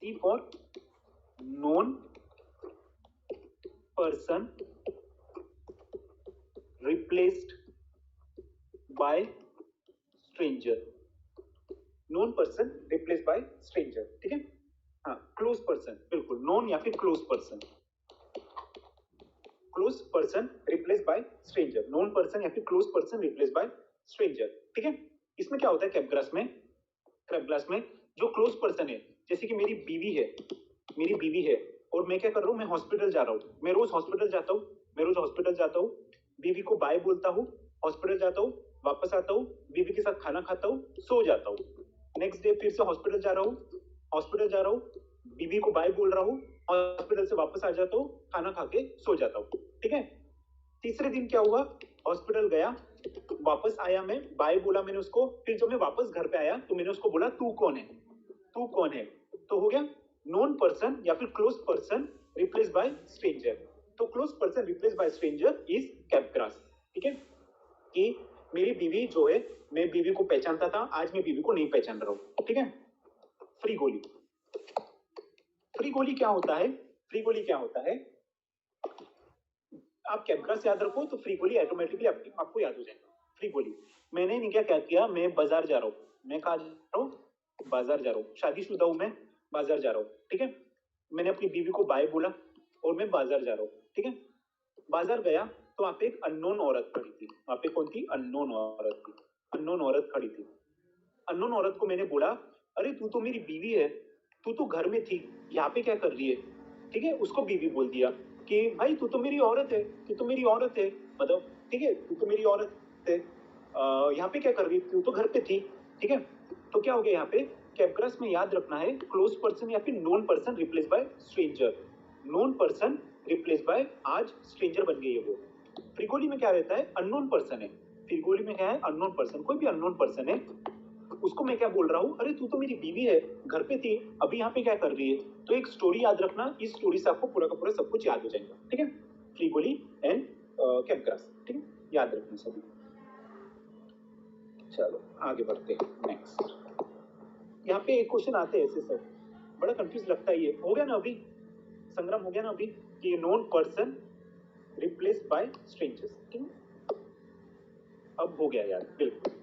C for known person replaced by stranger. Known person replace by stranger. ठीक है, हाँ, क्लोज पर्सन, बिल्कुल। नोन या फिर close person replace by stranger. Known person या फिर close person replace by stranger. ठीक है, इसमें क्या होता है? कैपग्रास में जो क्लोज पर्सन है, जैसे कि मेरी बीवी है और मैं क्या कर रहा हूँ? मैं हॉस्पिटल जा रहा हूँ, मैं रोज हॉस्पिटल जाता हूँ, बीवी को बाय बोलता हूँ, हॉस्पिटल जाता हूँ, वापस आता हूँ, बीवी के साथ खाना खाता हूँ, सो जाता हूँ। नेक्स्ट डे फिर से हॉस्पिटल जा रहा हूँ, बीवी को बाय बोल रहा हूँ, हॉस्पिटल से वापस आ जाता हूँ, खाना खा के सो जाता हूँ। ठीक है, तीसरे दिन क्या हुआ, हॉस्पिटल गया, वापस आया, मैं बाय बोला मैंने उसको, फिर जब मैं वापस घर पे आया तो मैंने उसको बोला तू कौन है, तू कौन है, तो हो गया नोन पर्सन या फिर close person replace by stranger. तो close person replace by stranger is Capgras. ठीक है, कि मेरी बीवी जो है, मैं बीवी को पहचानता था, आज मैं बीवी को नहीं पहचान रहा हूं। ठीक है, फ्री गोली। फ्री गोली क्या होता है, फ्री गोली क्या होता है, आप कैपग्रास याद रखो तो फ्री गोली ऑटोमेटिकली आपको याद हो जाएगा। फ्री गोली, मैंने नहीं क्या किया, मैं बाजार जा रहा हूँ, मैं कहा जा रहा हूँ, बाजार जा रहा हूँ, शादीशुदा हूँ मैं, बाजार जा रहा हूँ। ठीक है, मैंने अपनी बीवी को बाय बोला और मैं बाजार जा रहा हूँ। ठीक है, बाजार गया तो वहां पे एक अननोन औरत खड़ी थी, वहां पे कौन थी, अननोन औरत थी, अननोन औरत खड़ी थी। अननोन औरत को मैंने बोला, अरे तू तो मेरी बीवी है, तू तो घर में थी, यहाँ पे क्या कर रही है। ठीक है, उसको बीवी बोल दिया कि भाई तू तो मेरी औरत है, तू तो मेरी औरत है, मतलब ठीक है, तू तो मेरी औरत है, यहाँ पे क्या कर रही है, तू तो घर पे थी। ठीक है, तो क्या हो गया यहाँ पे, कैपग्रास में याद रखना है क्लोज पर्सन या फिर known person replace by stranger, known person replace bye, आज स्ट्रेंजर बन गई है वो। फ्रीगोली में क्या रहता है, अननोन पर्सन है, फ्रीगोली में क्या है, अननोन पर्सन, कोई भी अननोन पर्सन है, उसको मैं क्या बोल रहा हूँ, अरे तू तो मेरी बीवी है, घर पे थी, अभी यहाँ पे क्या कर रही है। तो एक स्टोरी याद रखना, इस स्टोरी से आपको पूरा का पूरा सब कुछ याद हो जाएगा। ठीक है, फ्रीगोली एंड कैपग्रास, ठीक है, याद रखना सभी। चलो आगे बढ़ते हैं नेक्स्ट। यहाँ पे एक क्वेश्चन आते हैं ऐसे सब, बड़ा कंफ्यूज लगता है ये, हो गया ना अभी, संग्राम हो गया ना अभी, कि known person replace bye strangers. ठीक है, अब हो गया यार बिल्कुल।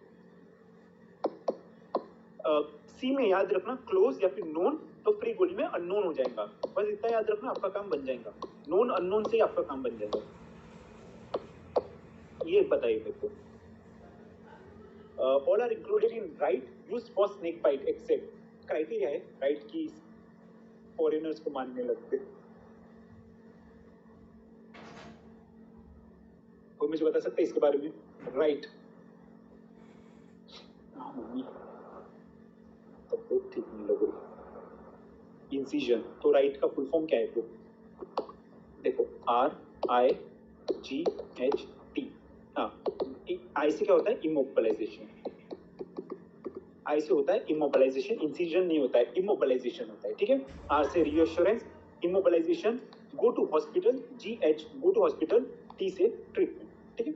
सी में याद रखना क्लोज या फिर नोन, तो फ्री गोली में अननोन हो जाएगा, बस इतना याद रखना, आपका काम बन जाएगा, नोन अननोन से आपका काम बन जाएगा। ये बताइए मेरे को, all are included in right used for snake bite except, criteria है राइट की फॉरेनर्स को मानने लगते। कोई मुझे बता सकते हैं इसके बारे में, राइट? तब तो ठीक नहीं लग रही। इंसिजन, तो राइट का फुल फॉर्म क्या है, तो देखो RIGHT, हाँ, आई से क्या होता है, इमोबिलाइजेशन, आई से होता है इमोबिलाइजेशन, इंसिजन नहीं होता है, इमोबिलाइजेशन होता है। ठीक है, आर से reassurance, immobilization, go to hospital, GH go to hospital, T से ट्रीटमेंट। ठीक है,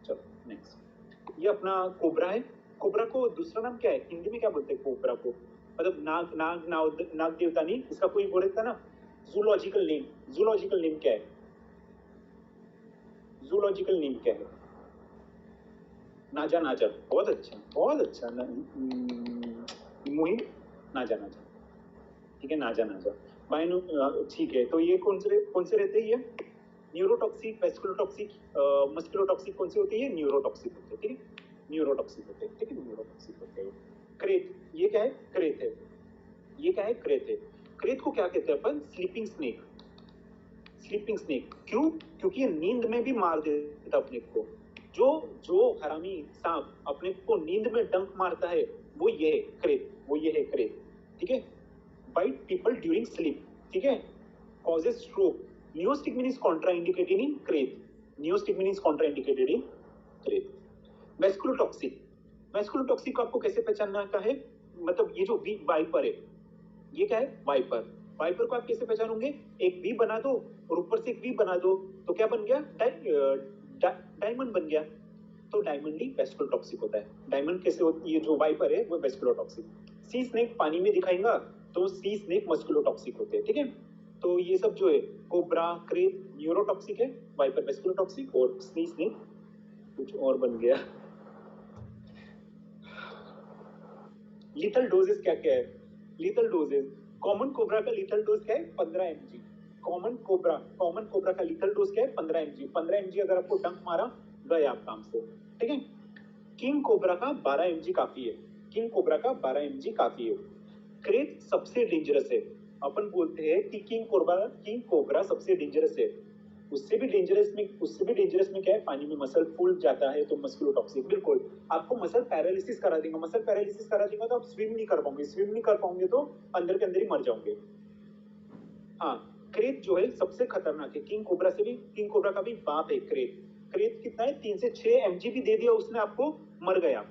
चलो नेक्स्ट। ये अपना कोबरा है, कोबरा को दूसरा नाम क्या है, हिंदी में क्या बोलते हैं कोबरा को, मतलब नाग नाग नाग देवता नहीं, इसका कोई वो रहता ना, जूलॉजिकल नेम, जूलॉजिकल नेम क्या है, जूलॉजिकल नेम क्या है, नाजा नाजा, बहुत अच्छा, बहुत अच्छा, मुहिम, नाजा नाजा, ठीक है, नाजा नाजा बाइनो, ठीक है। तो ये कौन से रहते हैं, ये न्यूरोटॉक्सिक, वेस्कुलोटॉक्सिक, मस्कुलोटॉक्सिक, कौन से होते हैं, न्यूरोटॉक्सिक होते हैं। ठीक है, न्यूरोटॉक्सिक होते हैं, ठीक है, न्यूरोटॉक्सिक होते हैं। क्रेत, ये क्या है, क्रेत है, ये क्या है, क्रेत है। क्रेत को क्या कहते हैं अपन, स्लीपिंग स्नेक, स्लीपिंग स्नेक, क्यों, क्योंकि ये नींद में भी मार देता अपने को, जो जो हरामी सांप अपने को नींद में डंक मारता है, वो ये है क्रेत, वो ये है क्रेत। ठीक है, बाइट पीपल ड्यूरिंग स्लीप, ठीक है, causes stroke, neostigmine is contraindicated in krait, neostigmine is contraindicated in krait. Vasculotoxic, vasculotoxic को आपको कैसे पहचानना का है, मतलब ये जो वाइपर है, ये क्या है, वाइपर, वाइपर को आप कैसे पहचानोगे, एक वी बना दो और ऊपर से एक वी बना दो, तो क्या बन गया, डायमंड बन गया। तो डायमंड ही वेस्कुलोटॉक्सिक होता है। डायमंड कैसे होती है, जो वाइपर है वो वेस्कुलोटॉक्सिक। सी स्नेक पानी में दिखाएगा तो सी स्नेक मस्कुलोटॉक्सिक होते हैं। ठीक है, तो ये सब जो है, कोबरा क्रेत न्यूरोटॉक्सिक है, वाइपर वेस्कुलोटॉक्सिक, और सी स्नेक कुछ और बन गया। लीथल डोजेस क्या क्या है, लीथल डोजेस, कॉमन कोबरा का लीथल डोज क्या है, 15 mg। कॉमन कोबरा का लीथल डोज क्या है, 15 mg। 15 mg अगर आपको डंक मारा, गए आप काम से। ठीक है, किंग कोबरा का 12 mg काफी है, किंग कोबरा का 12 mg काफी है। क्रेत सबसे डेंजरस है, अपन बोलते हैं कि किंग कोबरा सबसे डेंजरस है। उससे भी डेंजरस में क्या है, पानी में मसल फूल जाता है तो मस्कुलोटॉक्सिक, बिल्कुल आपको मसल पैरालिसिस करा देगा, मसल पैरालिसिस करा देगा तो आप स्विम नहीं कर पाओगे तो अंदर के अंदर ही मर जाओगे। हाँ, क्रेत जो है सबसे खतरनाक है, किंग कोबरा का भी बाप है क्रेत। क्रेत कितना है 3 से 6 mg भी दे दिया उसने आपको, मर गया।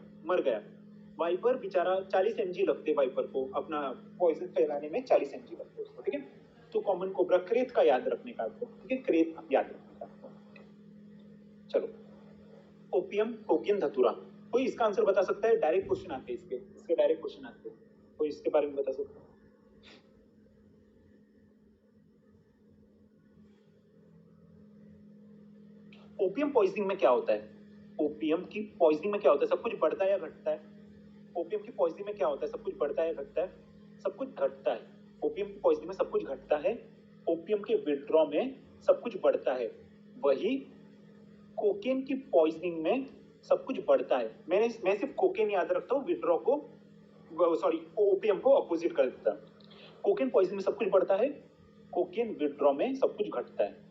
वाइपर बेचारा 40 mg लगते वाइपर को, अपना पॉइजन फैलाने में 40 mg लगते उसको, ठीक है। तो कॉमन कोबरा क्रेत का याद रखने का आपको, ठीक है, क्रेत याद रखने का आपको। चलो, ओपियम, कोकीन, धतूरा, कोई इसका आंसर बता सकता है? डायरेक्ट क्वेश्चन आते हैं इसके डायरेक्ट क्वेश्चन आते हैं, कोई इसके बारे में बता सकता है? ओपियम पॉइजनिंग में क्या होता है? ओपियम की पॉइजनिंग में क्या होता है? सब कुछ बढ़ता है या घटता है? ओपियम की पॉइजनिंग में क्या होता है? सब कुछ बढ़ता है या घटता है? सब कुछ घटता है। ओपियम की पॉइजनिंग में सब कुछ घटता है, ओपियम के विड्रॉ में सब कुछ बढ़ता है। वही कोकेन की पॉइजनिंग में सब कुछ बढ़ता है। मैं सिर्फ कोकेन याद रखता हूँ, विड्रॉ को, सॉरी, ओपियम को अपोजिट कर देता। कोकेन पॉइजनिंग में सब कुछ बढ़ता है, कोकेन विड्रॉ में सब कुछ घटता है।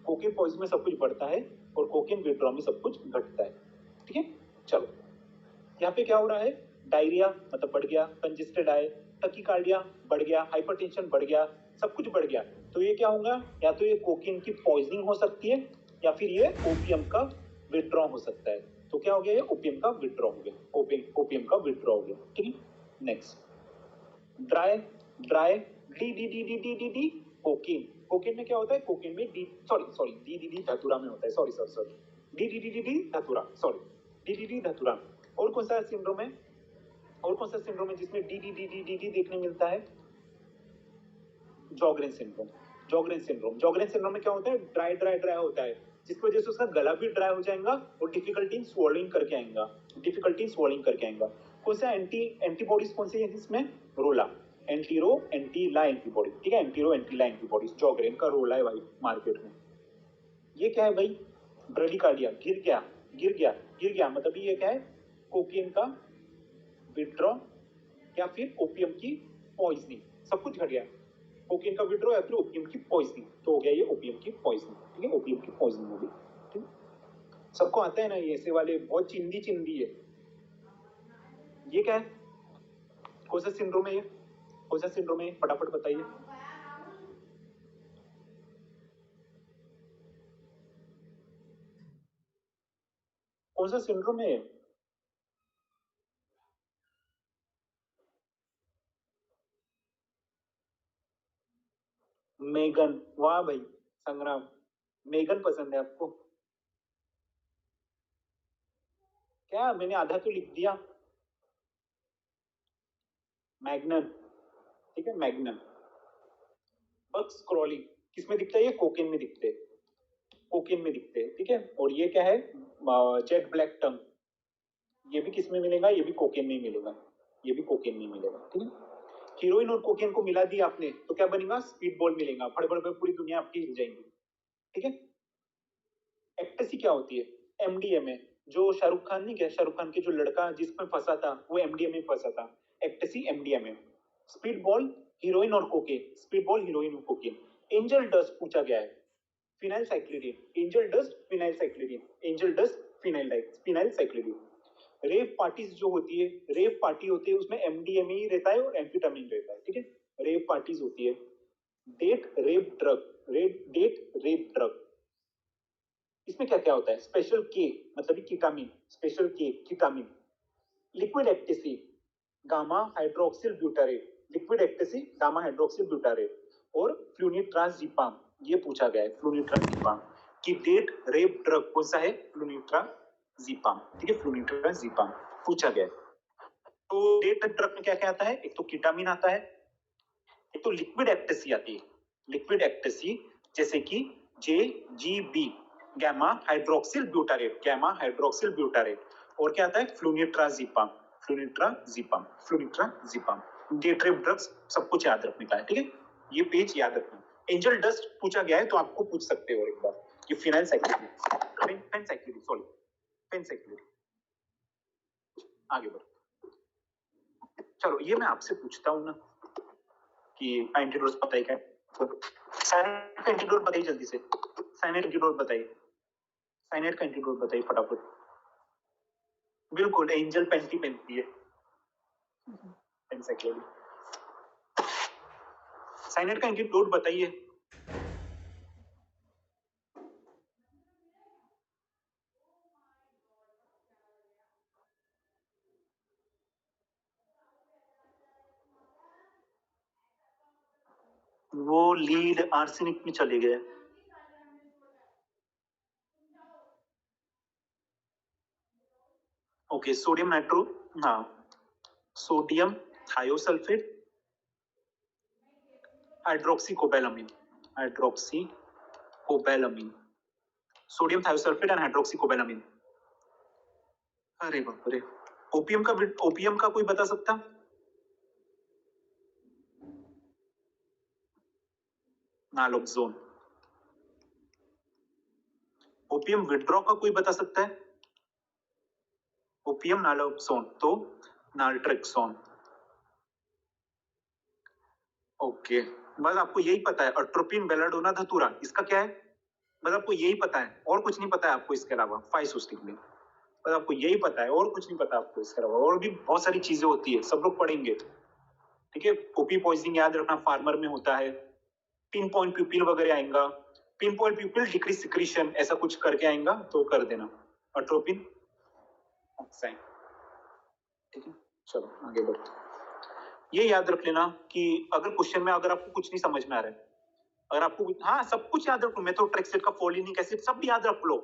कोकेन पॉइजन में सब कुछ बढ़ता है और कोकेन विड्रॉ में सब कुछ घटता है, ठीक है। चलो, यहाँ पे क्या हो रहा है? डायरिया मतलब बढ़ गया, कंजेस्टेड आए, टकीकार्डिया बढ़ गया, हाइपरटेंशन बढ़ गया, सब कुछ बढ़ गया। तो ये क्या होगा? या तो ये कोकेन की पॉइजनिंग हो सकती है या फिर ये ओपियम का विड्रॉ हो सकता है। तो क्या हो गया? ये ओपियम का विड्रॉ हो गया, ओपियम का विड्रॉ हो गया, ठीक है। Next, dry D D D D D D D cocaine. Cocaine में क्या होता है? कोकेन में D sorry D D D धतूरा में होता है, sorry D D D D D धतूरा, सॉरी डी डी डी धतूरा। और कौन सा सिंड्रोम है? और कौन सा सिंड्रोम है जिसमें D D D D D D देखने मिलता है? जॉगरेन सिंड्रोम। जॉगरेन सिंड्रोम में क्या होता है? ड्राई ड्राई ड्राई होता है, जिसकी वजह से उसका गला भी ड्राई हो जाएगा और डिफिकल्टी इन स्वॉलिंग करके आएगा। कौन सा एंटीबॉडीज कौन सी है इसमें? रोला, एंटीला एंटीबॉडी, ठीक है, एंटीला एंटीबॉडीज। जॉगरेन का रोला है भाई मार्केट में। ये क्या है भाई? ब्रेडिकार्डिया, गिर गया, मतलब ये क्या है? कोकेन का विड्रॉ या फिर ओपियम की पॉइजनिंग, सब कुछ घट गया। कोकेन का विड्रॉ या फिर ओपियम की पॉइजनिंग, तो हो गया ये ओपियम की पॉइजनिंग, ठीक है, ओपियम की पॉइजनिंग हो गई, ठीक। सबको आता है ना ये ऐसे वाले, बहुत चिंदी है। ये क्या है? कौन सा सिंड्रोम है ये? कौन सा सिंड्रोम है? फटाफट बताइए। कौन सा सिंड्रोम है? मेगन, वाह भाई संग्राम, मेगन पसंद है आपको? क्या, मैंने आधा तो लिख दिया। मैग्नन, ठीक है, मैग्नन। बग्स क्रॉलिंग किसमें दिखता है? ये कोकेन में दिखते हैं, ठीक है। और ये क्या है? जेट ब्लैक टंग, ये भी किसमें मिलेगा? ये भी कोकेन में मिलेगा, ठीक है। हीरोइन और कोकेन को मिला दिया आपने तो क्या बनेगा? स्पीड बॉल मिलेगा, फड़फड़ पे पूरी दुनिया आपकी हिल जाएगी, ठीक है। एक्टेसी क्या होती है? एमडीएमए, जो शाहरुख खान नहीं क्या, शाहरुख खान के जो लड़का जिसमें फंसा था वो एमडीएमए फंसा था, ecstasy MDMA. Speed ball heroin और कोकेन, स्पीड बॉल हीरोइन और कोकेन। एंजल डस्ट पूछा गया है, phencyclidine, angel dust phencyclidine, angel dust phencyclidine. Rave parties जो होती है, रेव पार्टी होती है, उसमें एमडीएमए ही रहता है और एम्फेटामिन रहता है, ठीक है। रेव पार्टीज होती है। डेट रेप ड्रग, इसमें क्या क्या होता है? स्पेशल के मतलब ketamine, special K ketamine. Liquid ecstasy gamma hydroxyl butyrate, liquid ecstasy gamma hydroxyl butyrate. और फ्लूनिट्राजिपाम, ये पूछा गया है, फ्लूनिट्राजिपाम की डेट रेप ड्रग कौन सा है? फ्लूनिट्राजिपाम, ठीक है, फ्लूनिट्राजिपाम पूछा गया है। तो डेट ड्रग में क्या क्या आता है? एक तो कीटामिन आता है, एक तो लिक्विड एक्टेसी आती है, लिक्विड एक्टेसी जैसे कि JGB, गैमा हाइड्रोक्सिल ब्यूटारेट, और क्या आता है? फ्लूनिट्राजिपाम। डेट रेप ड्रग्स सब कुछ याद रखने का है, ठीक है, ये पेज याद रखना। एंजल डस्ट पूछा गया है तो आपको पूछ सकते हो एक बार, ये फिनाइल साइक्लिडी, पेनसाइक्लिडी। आगे बढ़ो। चलो, ये मैं आपसे पूछता हूँ ना कि एंटीडोट बताइए क्या? साइनेट का एंटीडोट बताइए जल्दी से, साइनेट एंटीडोट बताइए फटाफट। बिल्कुल, एंजल पेंटी पहनती है, पेनसाइक्लिडी। साइनेट का एंटीडोट बताइए। वो लीड आर्सेनिक में चले गए। ओके, सोडियम नाइट्रो, हाँ, sodium thiosulphate, hydroxocobalamin, hydroxocobalamin, sodium thiosulphate and hydroxocobalamin. अरे बाप रे, ओपीएम का कोई बता सकता? नालोक्सोन। ओपीएम विड्रॉ का कोई बता सकता है? ओपीएम नालोक्सोन तो नाल्ट्रेक्सोन। ओके, बस आपको यही पता है, अट्रोपिन, बेलाडोना, धतूरा, इसका क्या है? बस आपको यही पता है, और कुछ नहीं पता है आपको इसके अलावा, फाइसोस्टिक में बस आपको यही पता है, और कुछ नहीं पता आपको इसके अलावा। और भी बहुत सारी चीजें होती है, सब लोग पढ़ेंगे, ठीक है। ओपी पॉइजनिंग याद रखना, फार्मर में होता है। पिन पॉइंट प्यूपिल वगैरह आएगा, पिन पॉइंट प्यूपिल डिक्रीज सिक्रीशन ऐसा कुछ करके आएगा तो कर देना, अट्रोपिन ऑक्साइन, ठीक है। चलो आगे बढ़ते, ये याद रख लेना कि अगर क्वेश्चन में अगर आपको कुछ नहीं समझ में आ रहा है, अगर आपको हाँ सब कुछ याद रख लो, मेथोट्रेक्सेट का फोलिनिक एसिड सब याद रख लो,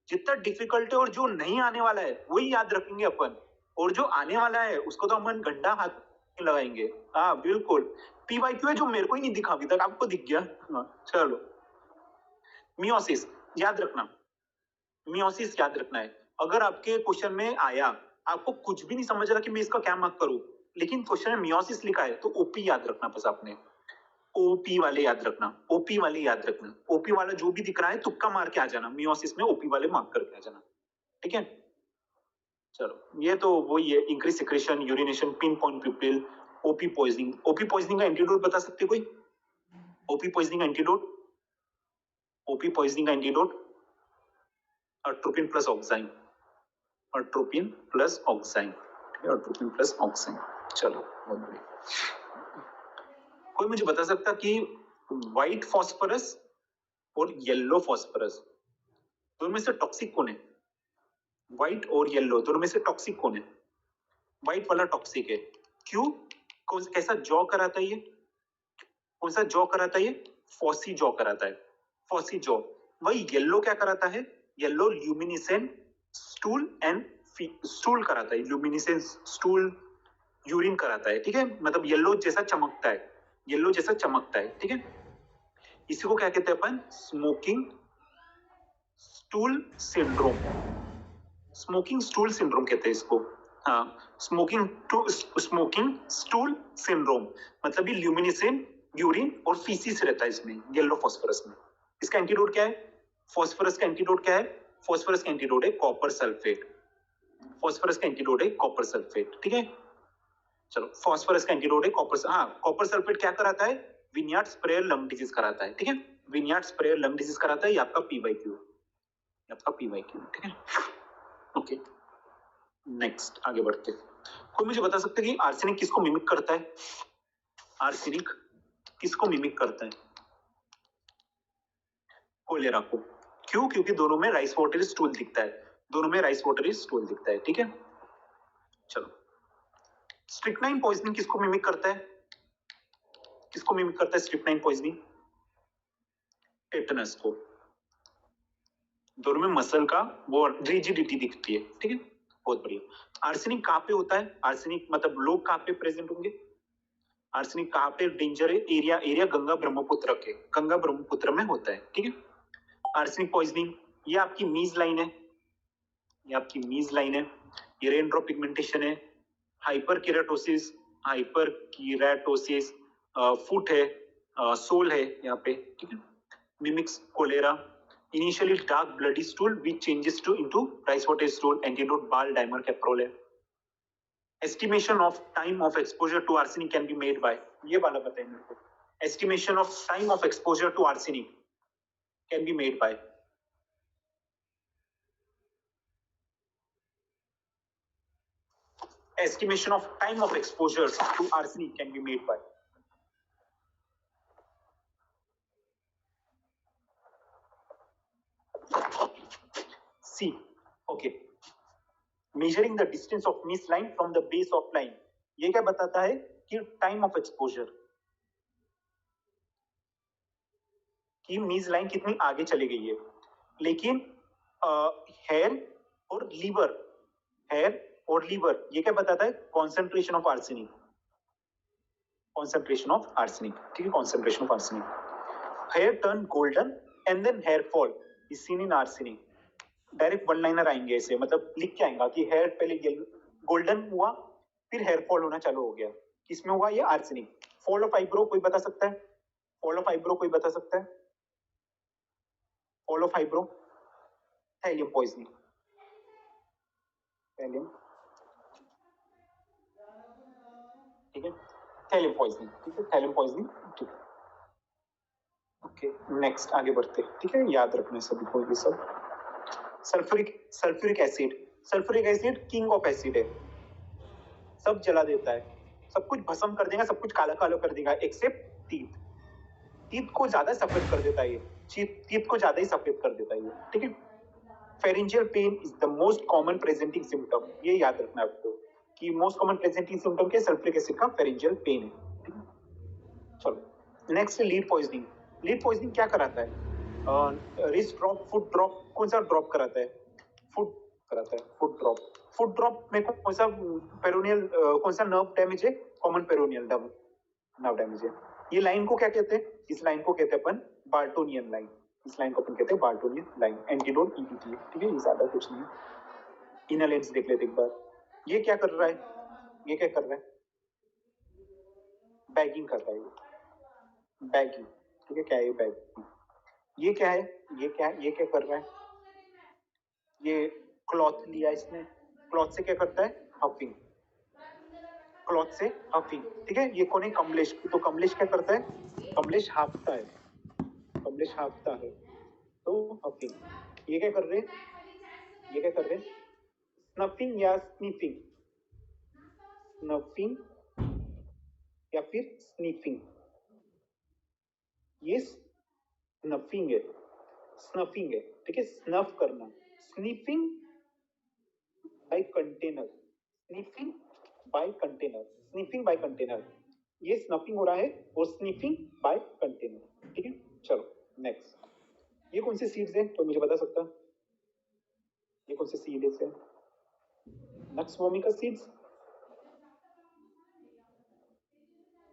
जितना डिफिकल्ट है और जो नहीं आने वाला है वही याद रखेंगे अपन, और जो आने वाला है उसको तो अपन घंटा हाथ में लगाएंगे। हाँ बिल्कुल, पीवाईक्यू है जो मेरे को ही नहीं दिखा अभी तक, आपको दिख गया? हाँ, चलो, मियोसिस याद रखना, मियोसिस याद रखना है। अगर आपके क्वेश्चन में आया, आपको कुछ भी नहीं समझ रहा कि मैं इसका क्या मार्क करूं, लेकिन क्वेश्चन में मियोसिस लिखा है तो ओपी याद रखना, बस आपने ओपी वाले याद रखना, ओपी वाले याद रखना, ओपी वाला जो भी दिख रहा है तुक्का मार के आ जाना, मियोसिस में ओपी वाले मार्क करके आ जाना, ठीक है। चलो, ये तो वही है, increase secretion, urination, pin point प्यूपिल, OP poisoning. OP poisoning का एंटीडोट बता सकते कोई? ओपी पॉइजनिंग का एंटीडोट, ओपी पॉइजनिंग का एंटीडोट अट्रोपिन प्लस ऑक्साइन, अट्रोपिन प्लस ऑक्साइन, अट्रोपिन प्लस ऑक्साइन। चलो बहुत बढ़िया। कोई मुझे बता सकता कि व्हाइट फॉस्फोरस और येलो फॉस्फोरस दोनों में से टॉक्सिक कौन है? व्हाइट और येलो दोनों में से टॉक्सिक कौन है? व्हाइट वाला टॉक्सिक है, क्यों? कौन कैसा जॉ कराता है ये? कौन सा जॉ कराता है ये? फॉसी जॉ कराता है, फॉसी जॉ। वही येलो क्या कराता है? येलो ल्यूमिनिसेंट स्टूल एंड स्टूल कराता है, ल्यूमिनिसेंट स्टूल, यूरिन कराता है, ठीक है। मतलब येलो जैसा चमकता है, येलो जैसा चमकता है, ठीक है। इसी को क्या कहते हैं अपन? Smoking stool syndrome, smoking stool syndrome कहते हैं इसको। हाँ, स्मोकिंग स्टूल सिंड्रोम, मतलब ये ल्यूमिनिसेंट यूरिन और फीसिस रहता है इसमें, येलो फॉस्फोरस में। इसका एंटीडोट क्या है? फॉस्फोरस का एंटीडोट क्या है? फॉस्फोरस का एंटीडोट है कॉपर सल्फेट, फॉस्फोरस का एंटीडोट है कॉपर सल्फेट, ठीक है। चलो, फॉस्फोरस का एंटीडोट है कॉपर, हाँ, कॉपर सल्फेट क्या कराता है? विनियार्ड स्प्रेयर लंग डिजीज कराता है, ठीक है। विनियार्ड स्प्रेयर लंग डिजीज कराता है, ये आपका पीवाईक्यू, आपका पीवाईक्यू, ठीक है। ओके, नेक्स्ट आगे बढ़ते। कोई मुझे बता सकते हैं कि आर्सेनिक किसको मिमिक करता है? आर्सेनिक किसको मिमिक करता है? कोलेरा को। क्यों? क्योंकि दोनों में राइस वाटर स्टूल दिखता है, दोनों में राइस वाटर स्टूल दिखता है, ठीक है। चलो, स्ट्रिक्नाइन पॉइजनिंग किसको मिमिक करता है? किसको मिमिक करता है स्ट्रिक्नाइन पॉइजनिंग? टेटनस को। दोनों में मसल का वो रिजिडिटी दिखती है, ठीक है, बहुत बढ़िया। आर्सेनिक कहाँ पे होता है? आर्सेनिक मतलब लोग कहाँ पे प्रेजेंट होंगे? आर्सेनिक कहाँ पे डेंजर है? एरिया, एरिया गंगा ब्रह्मपुत्र के, गंगा ब्रह्मपुत्र में होता है, ठीक है। आर्सेनिक पॉइजनिंग, ये आपकी मीज लाइन है, ये आपकी मीज लाइन है, ये रेन ड्रॉप पिगमेंटेशन है, hyperkeratosis, hyperkeratosis, foot है, सोल है यहाँ पे, ठीक है। Mimics cholera, initially dark bloody stool which changes to into rice water stool, antidote ball dimer caprol है। estimation of time of exposure to arsenic can be made by, ये वाला बताइए मेरे को, estimation of time of exposure to arsenic can be made by, estimation of time of exposure to arsenic can be made by, C, okay, measuring the distance of mist line from the base of line, ये क्या बताता है कि time of exposure, कि मीज line कितनी आगे चली गई है, लेकिन हेयर और लीवर ये क्या बताता है? कॉन्सेंट्रेशन ऑफ आर्सेनिक, ठीक है, concentration of arsenic. Hair turn golden and then hair fall is seen in arsenic. Direct one liner आएंगे ऐसे, मतलब लिख के आएगा कि हेयर पहले गोल्डन हुआ, फिर हेयर फॉल होना चालू हो गया। किसमें हुआ? ये आर्सेनिक। फॉल ऑफ आईब्रो कोई बता सकता है? फॉल ऑफ आईब्रो कोई बता सकता है? Fall of eyebrow, thallium poisoning, thallium, ठीक है, थैलियम पॉइजनिंग, ठीक है, थैलियम पॉइजनिंग, ठीक है। ओके, नेक्स्ट आगे बढ़ते, ठीक है, याद रखना सभी को ये सब। Sulphuric acid king of acid है, सब जला देता है, सब कुछ भस्म कर देगा, सब कुछ काला काला कर देगा एक्सेप्ट टीथ। टीथ को ज्यादा सफेद कर देता है ये, टीथ को ज्यादा ही सफेद कर देता है ये, ठीक है। Pharyngeal pain is the most common presenting symptom, ये याद रखना है आपको कि मोस्ट कॉमन प्रेजेंटिंग सिम्टम के सल्फ्यूरिक एसिड का फेरेंजियल पेन है, ठीक है। चलो नेक्स्ट, लीड पॉइजनिंग क्या कराता है? रिस्ट ड्रॉप, फुट ड्रॉप, कौन सा ड्रॉप कराता है? फुट ड्रॉप में कौन सा पेरोनियल, कौन सा नर्व डैमेज है? कॉमन पेरोनियल नर्व डैमेज है। ये लाइन को क्या कहते हैं? इस लाइन को कहते हैं अपन बार्टोनियन लाइन, इस लाइन को अपन कहते हैं बार्टोनियन लाइन। एंटीडोट ईबीटी, ठीक है, ये ज्यादा कुछ नहीं। इनर लेंस देख लेते एक बार, ये क्या कर रहा है? ये क्या कर रहा है? बैगिंग कर रहा है, बैगिंग, ठीक है, क्या है ये? बैगिंग। ये क्या है? ये क्या कर रहा है? ये क्लॉथ लिया इसने, क्लॉथ से क्या करता है? हफिंग, क्लॉथ से हफिंग, ठीक है। ये कौन है? कमलेश। तो कमलेश क्या करता है? कमलेश हाँफता है, तो हफिंग। ये क्या कर रहे हैं? स्नफिंग या स्नीफिंग, स्नफिंग या फिर स्नीफिंग। ये स्नफिंग है, ठीक है, स्नफ करना। स्नीफिंग बाय कंटेनर, स्नीफिंग बाय कंटेनर, ये स्नफिंग हो रहा है और स्नीफिंग बाय कंटेनर, ठीक है। चलो नेक्स्ट, ये कौन से सीड्स है? तो मुझे बता सकता, ये कौन से सीड्स है? नक्स वोमिका सीड्स,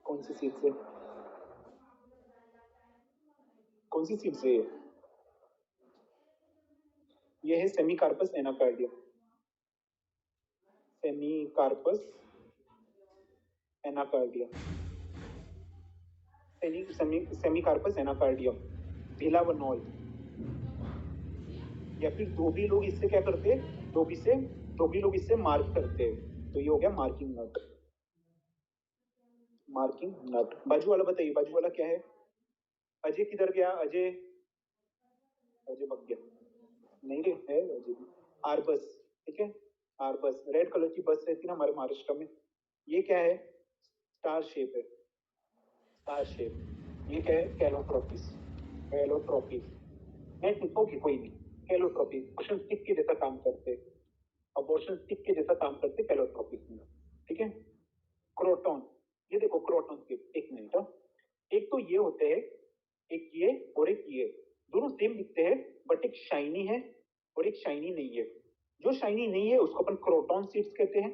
कौन से सीड्स है? कौन सी सीड्स है ये है सेमीकार्पस एनाकार्डियम, सेमीकार्पस एनाकार्डियम, भिलावनॉल। या फिर धोबी लोग इससे क्या करते हैं? धोबी लोग इससे मार्क करते हैं, तो ये हो गया मार्किंग नट। बाजू वाला बताइए, बाजू वाला क्या है? अजय किधर गया? अजय भाग गया, नहीं रे, है अजय। आरबस, ठीक है, आरबस रेड कलर की बस रहती है ना हमारे महाराष्ट्र में। ये क्या है? स्टार शेप है, ये क्या है? कैलोट्रोपिस, नहीं ओके कोई नहीं, कैलोट्रोपिस अबॉर्शन स्टिक के जैसा काम करते, कैलोट्रोपिस में, ठीक है। क्रोटॉन, ये देखो क्रोटॉन के, एक मिनट, एक तो ये होते हैं, एक ये और एक ये, दोनों सेम दिखते हैं, बट एक शाइनी है और एक शाइनी नहीं है। जो शाइनी नहीं है उसको अपन क्रोटॉन सीड्स कहते हैं,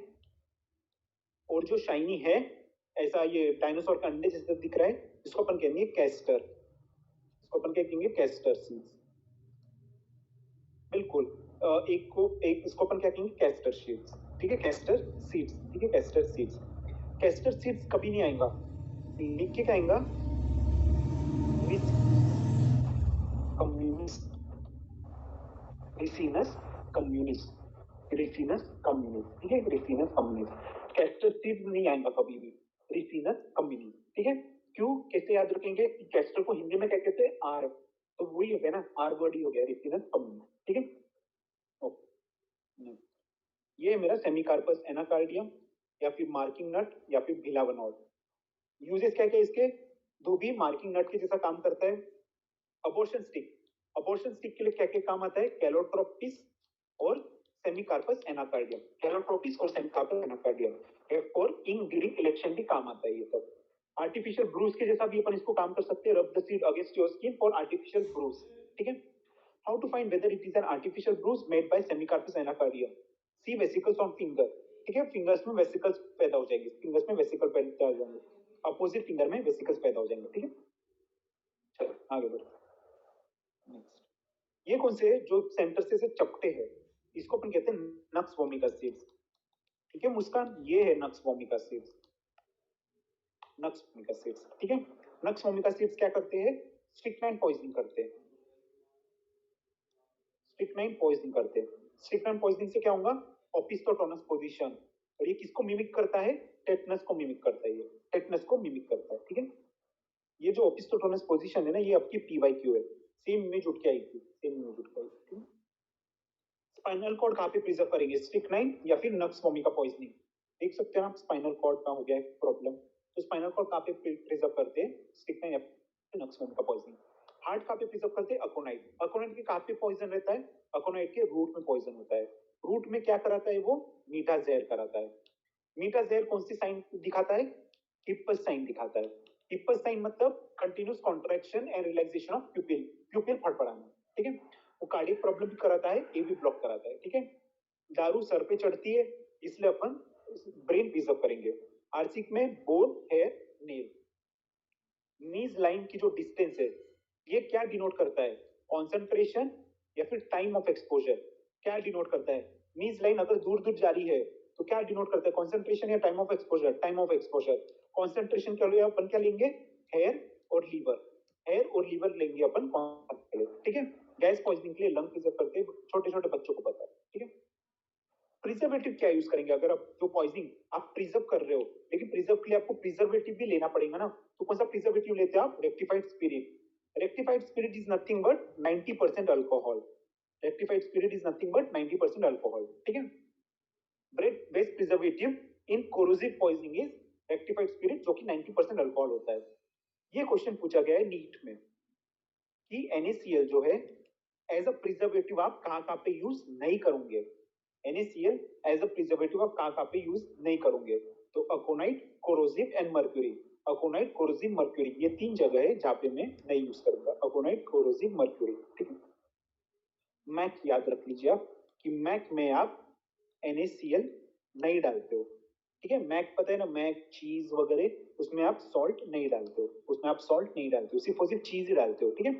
और जो शाइनी है, ऐसा ये डायनासोर का अंडे जैसा दिख रहा है, इसको अपन कहेंगे कैस्टर, सीड्स, बिल्कुल। एक इसको अपन क्या कहेंगे? कैस्टर सीड्स, ठीक है, कैस्टर सीड्स कभी नहीं आएगा, लिख के क्या आएगा? रिसिनस कम्युनिस्ट, ठीक है, रिसिनस कम्युनिस्ट। कैस्टर सीड्स नहीं आएगा कभी भी, रिसिनस कम्युनिस्ट, ठीक है। क्यों? कैसे याद रखेंगे? कैस्टर को हिंदी में क्या कहते हैं? आर, तो वही हो गया ना, आर वर्ड ही हो गया, रिसिनस कम्युनिस्ट, ठीक है। ये है मेरा सेमीकार्पस एनाकार्डियम, या फिर मार्किंग नट, या फिर भिलावनॉल। यूजेस क्या क्या इसके? धोबी मार्किंग नट के जैसा काम करता है। अबॉर्शन स्टिक के लिए क्या क्या काम आता है? कैलोट्रोपिस और सेमीकार्पस एनाकार्डियम, और इंक ड्यूरिंग इलेक्शन भी काम आता है ये सब। आर्टिफिशियल ब्रूस के जैसा भी अपन इसको काम कर सकते हैं, rub the seed against your skin for artificial bruise, ठीक है। How to find whether it is an artificial bruise made by Semecarpus anacardium, see vesicles on finger, ठीक है, फिंगर्स में वेसिकल्स पैदा हो जाएंगे, फिंगर्स में वेसिकल पैदा हो जाएंगे, अपोजिट फिंगर में वेसिकल्स पैदा हो जाएंगे, ठीक है। चलो आगे बढ़ो। नेक्स्ट, ये कौन से जो सेंटर से चपटे हैं, इसको अपन कहते हैं नक्स वोमिका सीड्स, ठीक है मुस्कान, ये है nux vomica seeds, nux vomica seeds, ठीक है। नक्स वोमिका सीड्स क्या करते हैं, स्ट्रिक्नाइन पॉइजनिंग करते हैं, स्ट्रिक्नाइन पॉइजनिंग करते हैं। स्ट्रिक्नाइन पॉइजनिंग से क्या होगा, ओपिस्टोटोनस पोजीशन, और ये किसको मिमिक करता है, टेटनस को मिमिक करता है, ये टेटनस को मिमिक करता है, ठीक है। ये जो ओपिस्टोटोनस पोजीशन है ना, ये आपकी पीवाईक्यू है, सेम इमेज उठ के आई थी, सेम इमेज उठ के आई थी। स्पाइनल कॉर्ड कहाँ पे प्रिजर्व करेंगे, स्ट्रिक्नाइन या फिर नक्स वोमिका पॉइजनिंग, देख सकते हैं आप स्पाइनल कॉर्ड का हो गया है प्रॉब्लम, तो स्पाइनल कॉर्ड कहाँ पे प्रिजर्व करते हैं, स्ट्रिक्नाइन या फिर नक्स वोमिका पॉइजनिंग। हार्ट कहाँ पे प्रिजर्व करते हैं, अकोनाइट, अकोनाइट के कहाँ पे पॉइजन रहता है, अकोनाइट के रूट में पॉइजन होता है, रूट में क्या कराता है वो, मीठा जहर कराता है। मीठा जहर कौन सी साइन दिखाता है, हिप्पस साइन दिखाता है, हिप्पस साइन मतलब continuous contraction and relaxation of pupil, pupil फड़फड़ाना, ठीक है। वो कार्डियक प्रॉब्लम भी कराता है, ये भी ब्लॉक कराता है, ठीक है। दारू सर पे चढ़ती है, इसलिए अपन ब्रेन प्रिजर्व करेंगे। आर्सिक में बोन, हेयर, नेल, नीज लाइन की जो डिस्टेंस है, ये क्या डिनोट करता है, कॉन्सेंट्रेशन या फिर टाइम ऑफ एक्सपोजर, क्या डिनोट करता है, नीज लाइन अगर दूर दूर जा रही है तो क्या डिनोट करता है, कॉन्सेंट्रेशन या time of exposure, time of exposure. Concentration क्या लेंगे अपन, क्या लेंगे, हेयर और लीवर, हेयर और लीवर लेंगे अपन, ठीक है। गैस पॉइजनिंग के लिए लंग प्रिजर्व करते हैं, छोटे छोटे बच्चों को पता है, ठीक है। प्रिजर्वेटिव क्या यूज करेंगे, अगर आप जो पॉइजनिंग आप प्रिजर्व कर रहे हो, लेकिन प्रिजर्व के लिए आपको प्रिजर्वेटिव भी लेना पड़ेगा ना, तो कौन सा प्रिजर्वेटिव लेते हैं आप, rectified spirit, rectified spirit is nothing but 90% alcohol, rectified spirit is nothing but 90% alcohol, ठीक है। Best preservative in corrosive poisoning is rectified spirit, जो कि 90% अल्कोहल होता है। ये क्वेश्चन पूछा गया है नीट में कि NaCl जो है एज अ प्रिजर्वेटिव आप कहां पे यूज नहीं करोगे, NaCl एज अ प्रिजर्वेटिव आप कहां पे यूज नहीं करोगे, तो aconite, corrosive and mercury, aconite, corrosive, mercury, ये तीन जगह है जहां पे मैं नहीं यूज करूंगा, अकोनाइट, कोरोसिव, मर्क्यूरी, ठीक है। मैक याद रख लीजिए आप कि मैक में आप NaCl नहीं डालते हो, ठीक है। मैक पता है ना, मैक चीज वगैरह, उसमें आप सॉल्ट नहीं डालते हो, उसमें आप सॉल्ट नहीं डालते हो, सिर्फ और सिर्फ चीज ही डालते हो, ठीक है।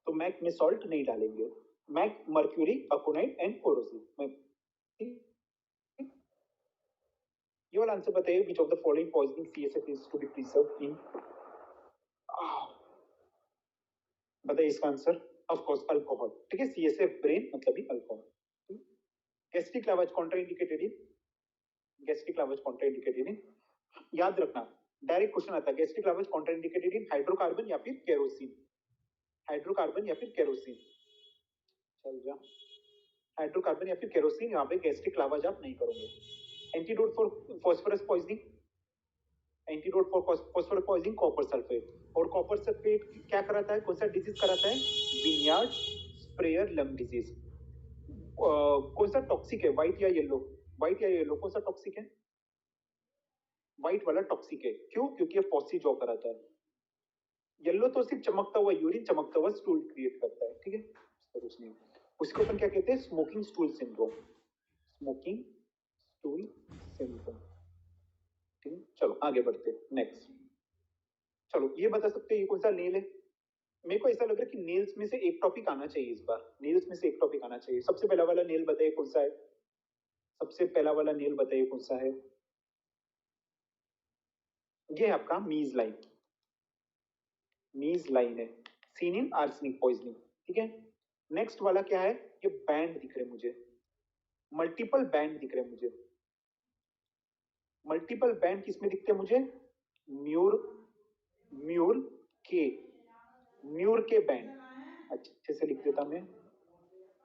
तो मैक में सॉल्ट नहीं डालेंगे, मैक, मर्क्यूरी, अकोनाइट एंड कोरोसिव, ये वाला आंसर बताइए, which of the following poisoning CSF is to be preserved in, बताइए इसका आंसर, ऑफ कोर्स अल्कोहल, ठीक है, CSF ब्रेन मतलब ही alcohol. Gastric lavage contraindicated in, gastric lavage contraindicated in, याद रखना डायरेक्ट क्वेश्चन आता है, gastric lavage contraindicated in hydrocarbon या फिर केरोसिन, हाइड्रोकार्बन या फिर केरोसिन, चल जा, हाइड्रोकार्बन या फिर केरोसिन, यहाँ पे गैस्ट्रिक लावेज आप नहीं करोगे। Antidote for phosphorus poisoning, antidote for phosphorus poisoning copper sulphate, और कॉपर सल्फेट क्या कराता है, कौन सा डिजीज कराता है, विनयार्ड स्प्रेयर लंग डिजीज। कौन सा टॉक्सिक है, व्हाइट या येलो, व्हाइट या येलो, कौन सा टॉक्सिक है, व्हाइट वाला टॉक्सिक है, क्यों, क्योंकि ये फॉसी जॉ कराता है, येलो तो सिर्फ चमकता हुआ यूरिन, चमकता हुआ स्टूल क्रिएट करता है, ठीक है, कुछ नहीं। उसको अपन क्या कहते हैं, smoking stool syndrome, smoking stool syndrome, ठीक है। चलो आगे बढ़ते हैं, नेक्स्ट, चलो ये बता सकते हैं ये कौन सा नेल है, मेरे को ऐसा लग रहा है कि नेल्स में से एक टॉपिक आना चाहिए इस बार, नेल्स में से एक टॉपिक आना चाहिए। सबसे पहला वाला नेल बताइए कौन सा है, सबसे पहला वाला नेल बताइए कौन सा है, ये है आपका मीज लाइन, मीज लाइन है, सीन इन आर्सेनिक पॉइजनिंग, ठीक है। नेक्स्ट वाला क्या है, ये बैंड दिख रहे मुझे, मल्टीपल बैंड दिख रहे मुझे, मल्टीपल बैंड किसमें दिखते हैं मुझे, म्यूर, म्यूर के, म्यूर के बैंड, अच्छे से लिख देता मैं,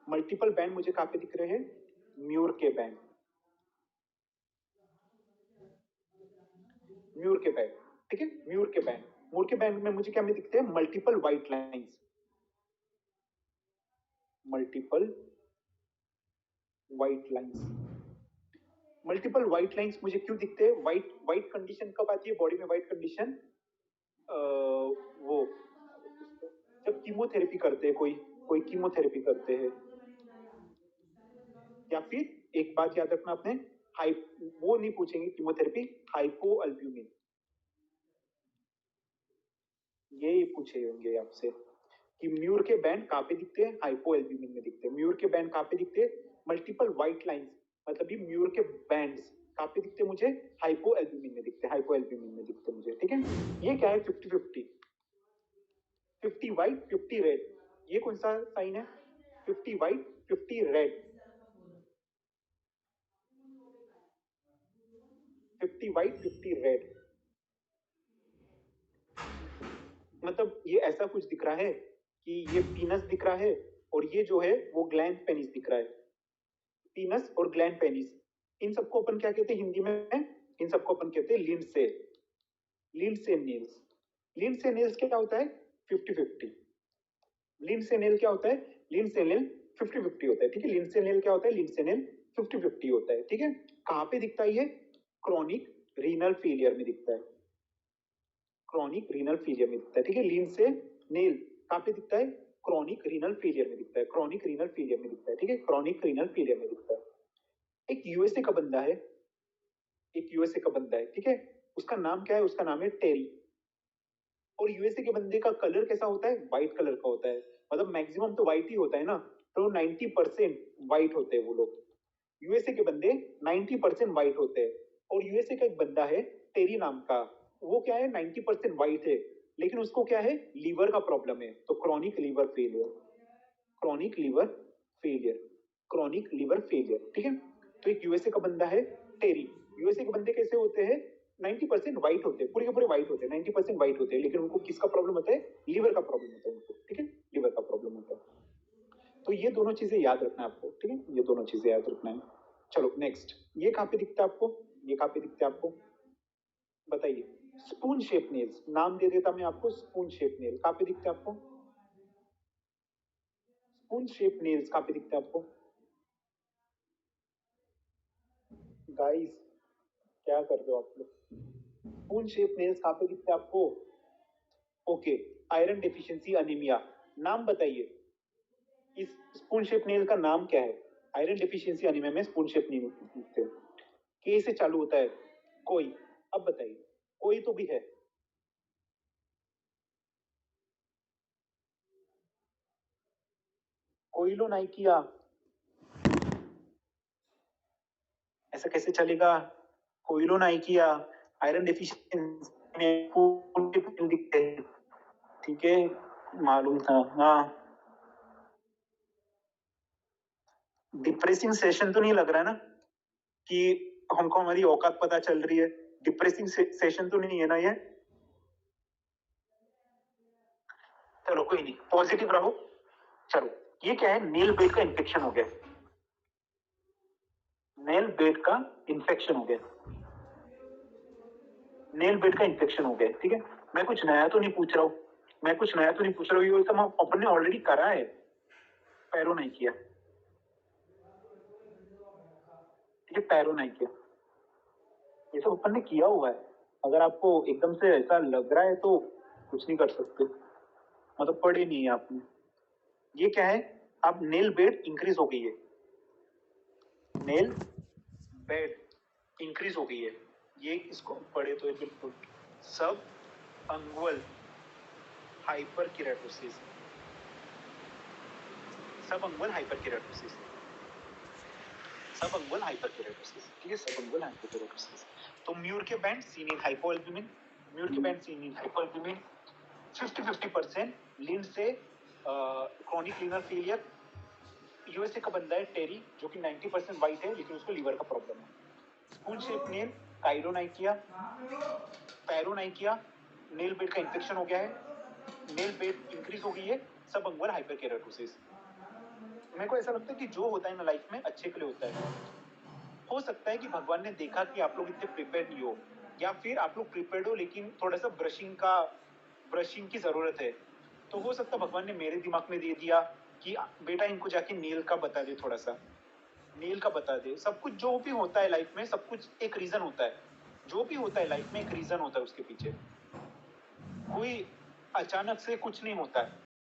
मल्टीपल बैंड मुझे कहां पे दिख रहे हैं, म्यूर के बैंड, म्यूर के बैंड, ठीक है, म्यूर के बैंड, म्यूर के बैंड में मुझे क्या में दिखते हैं, multiple white lines, multiple white lines, multiple white lines मुझे क्यों दिखते हैं, व्हाइट व्हाइट कंडीशन कब आती है बॉडी में, व्हाइट कंडीशन वो जब कीमोथेरेपी करते हैं, कोई कीमोथेरेपी करते हैं, या फिर एक बात याद रखना आपने, वो नहीं पूछेंगे कीमोथेरेपी, हाइपोअल्ब्यूमिन, ये पूछे होंगे आपसे कि म्यूर के बैंड कहाँ पे दिखते हैं, हाइपोएल्ब्यूमिन में दिखते हैं। म्यूर के बैंड कहाँ पे दिखते हैं, मल्टीपल व्हाइट लाइंस, मतलब ये म्यूर के बैंड्स कहाँ पे दिखते हैं मुझे, हाइपोएल्ब्यूमिन में दिखते हैं, हाइपोएल्ब्यूमिन में दिखते हैं मुझे, ठीक है। ये क्या है, 50-50, 50 व्हाइट 50 रेड, ये कौन सा साइन है, 50 व्हाइट 50 रेड, 50 व्हाइट 50 रेड, मतलब ये ऐसा कुछ दिख रहा है कि ये पीनस दिख रहा है और ये जो है वो ग्लैंड पेनिस दिख रहा है, पीनस और ग्लैंड पेनिस, इन सबको अपन क्या कहते हैं हिंदी में, इन सबको अपन कहते हैं Lindsay, Lindsay nails. Lindsay nails क्या होता है, 50-50, लिंडसे नेल क्या होता है, लिंडसे नेल 50-50 होता है, ठीक है। लिंडसे नेल क्या होता है, लिंडसे नेल 50-50 होता है, ठीक है। कहां पे दिखता है ये, क्रॉनिक रीनल फेलियर में दिखता है, क्रॉनिक रीनल फेलियर में दिखता है, ठीक है। लिंडसे नेल कहां पे दिखता है, क्रॉनिक रीनल फेलियर में दिखता है, क्रॉनिक रीनल फेलियर में दिखता है, ठीक है, क्रॉनिक रीनल फेलियर में दिखता है। एक यूएसए का बंदा है, एक यूएसए का बंदा है, ठीक है, उसका नाम क्या है, उसका नाम है टेरी, और यूएसए के बंदे का कलर कैसा होता है, व्हाइट कलर का होता है, मतलब मैक्सिमम तो व्हाइट ही होता है ना, तो 90% व्हाइट होते हैं वो लोग, यूएसए के बंदे 90% व्हाइट होते हैं। और यूएसए का एक बंदा है टेरी नाम का, वो क्या है 90% व्हाइट है, लेकिन उसको क्या है, लीवर का प्रॉब्लम है, तो chronic liver failure, chronic liver failure, chronic liver failure, ठीक है। तो एक यूएसए का बंदा है टेरी, यूएसए के बंदे कैसे होते हैं, 90% व्हाइट होते हैं, पूरे के पूरे व्हाइट होते हैं, 90% व्हाइट होते हैं, लेकिन उनको किसका प्रॉब्लम होता है, लीवर का प्रॉब्लम होता है उनको, ठीक है, लीवर का प्रॉब्लम होता है। तो ये दोनों चीजें याद रखना है आपको, ठीक है, ये दोनों चीजें याद रखना है। चलो नेक्स्ट, ये कहाँ पे दिखता है आपको, ये कहाँ पे दिखता है आपको, बताइए। स्पून शेप नेल्स, नाम दे देता मैं आपको, स्पून शेप नेल कहाँ पे दिखता है आपको, स्पून शेप नेल्स कहाँ पे दिखता है आपको, गाइस क्या कर रहे हो आप लोग, स्पून शेप नेल्स कहाँ पे दिखते हैं आपको, ओके, आयरन डेफिशिएंसी अनीमिया, नाम बताइए, इस स्पून शेप नेल का नाम क्या है, आयरन डेफिशिएंसी अनीमिया में स्पून शेप नेल दिखते हैं, के से चालू होता है, कोई, अब बताइए, कोई तो भी है, कोइलो नाइकिया, ऐसा कैसे चलेगा, कोइलो नाइकिया, आयरन डेफिशिएंसी में दिखते हैं, ठीक है, मालूम था, हाँ। डिप्रेसिंग सेशन तो नहीं लग रहा है ना कि हमको हमारी औकात पता चल रही है, डिप्रेसिंग सेशन तो नहीं है ना ये, चलो कोई नहीं, पॉजिटिव रहो। चलो ये क्या है, नेल बेड का इंफेक्शन हो गया, नेल बेड का इंफेक्शन हो गया, नेल बेड का इंफेक्शन हो गया, ठीक है। मैं कुछ नया तो नहीं पूछ रहा हूँ, मैं कुछ नया तो नहीं पूछ रहा हूँ, ये सब अपन ने ऑलरेडी करा है, पैरो नहीं किया, ठीक है, पैरो नहीं किया, ये सब अपन ने किया हुआ है, अगर आपको एकदम से ऐसा लग रहा है तो कुछ नहीं कर सकते, मतलब पढ़े नहीं है आपने। ये क्या है, अब नेल बेड इंक्रीज हो गई है, नेल बेड इंक्रीज हो गई है, ये इसको पढ़े तो बिल्कुल, सब अंगुअल हाइपरकेराटोसिस, सब अंगुअल हाइपरकेराटोसिस, सब अंगुअल हाइपरकेराटोसिस, ठीक है, सब अंगुअल हाइपरकेराटोसिस। तो म्यूर के बैंड सीन इन हाइपोएल्ब्यूमिन, म्यूर के बैंड सीन इन हाइपोएल्ब्यूमिन, 50-50% लिंड से क्रॉनिक लीनर फेलियर, यूएसए का बंदा है टेरी जो कि 90% व्हाइट है लेकिन उसको लीवर का प्रॉब्लम है, spoon shape nail, koilonychia, paronychia, nail bed का इंफेक्शन हो गया है, नेल बेड इंक्रीज हो गई है, सब अंगुअल हाइपरकेराटोसिस। मेरे को ऐसा लगता है कि जो होता है ना लाइफ में अच्छे के लिए होता है, हो सकता है कि भगवान ने देखा कि आप लोग इतने प्रिपेयर नहीं हो, या फिर आप लोग प्रिपेयर्ड हो लेकिन थोड़ा सा ब्रशिंग की जरूरत है, तो हो सकता है भगवान ने मेरे दिमाग में दे दिया कि बेटा इनको जाके नेल का बता दे, थोड़ा सा नेल का बता दे। सब कुछ जो भी होता है लाइफ में, सब कुछ एक रीजन होता है, जो भी होता है लाइफ में एक रीजन होता है उसके पीछे, कोई अचानक से कुछ नहीं होता है।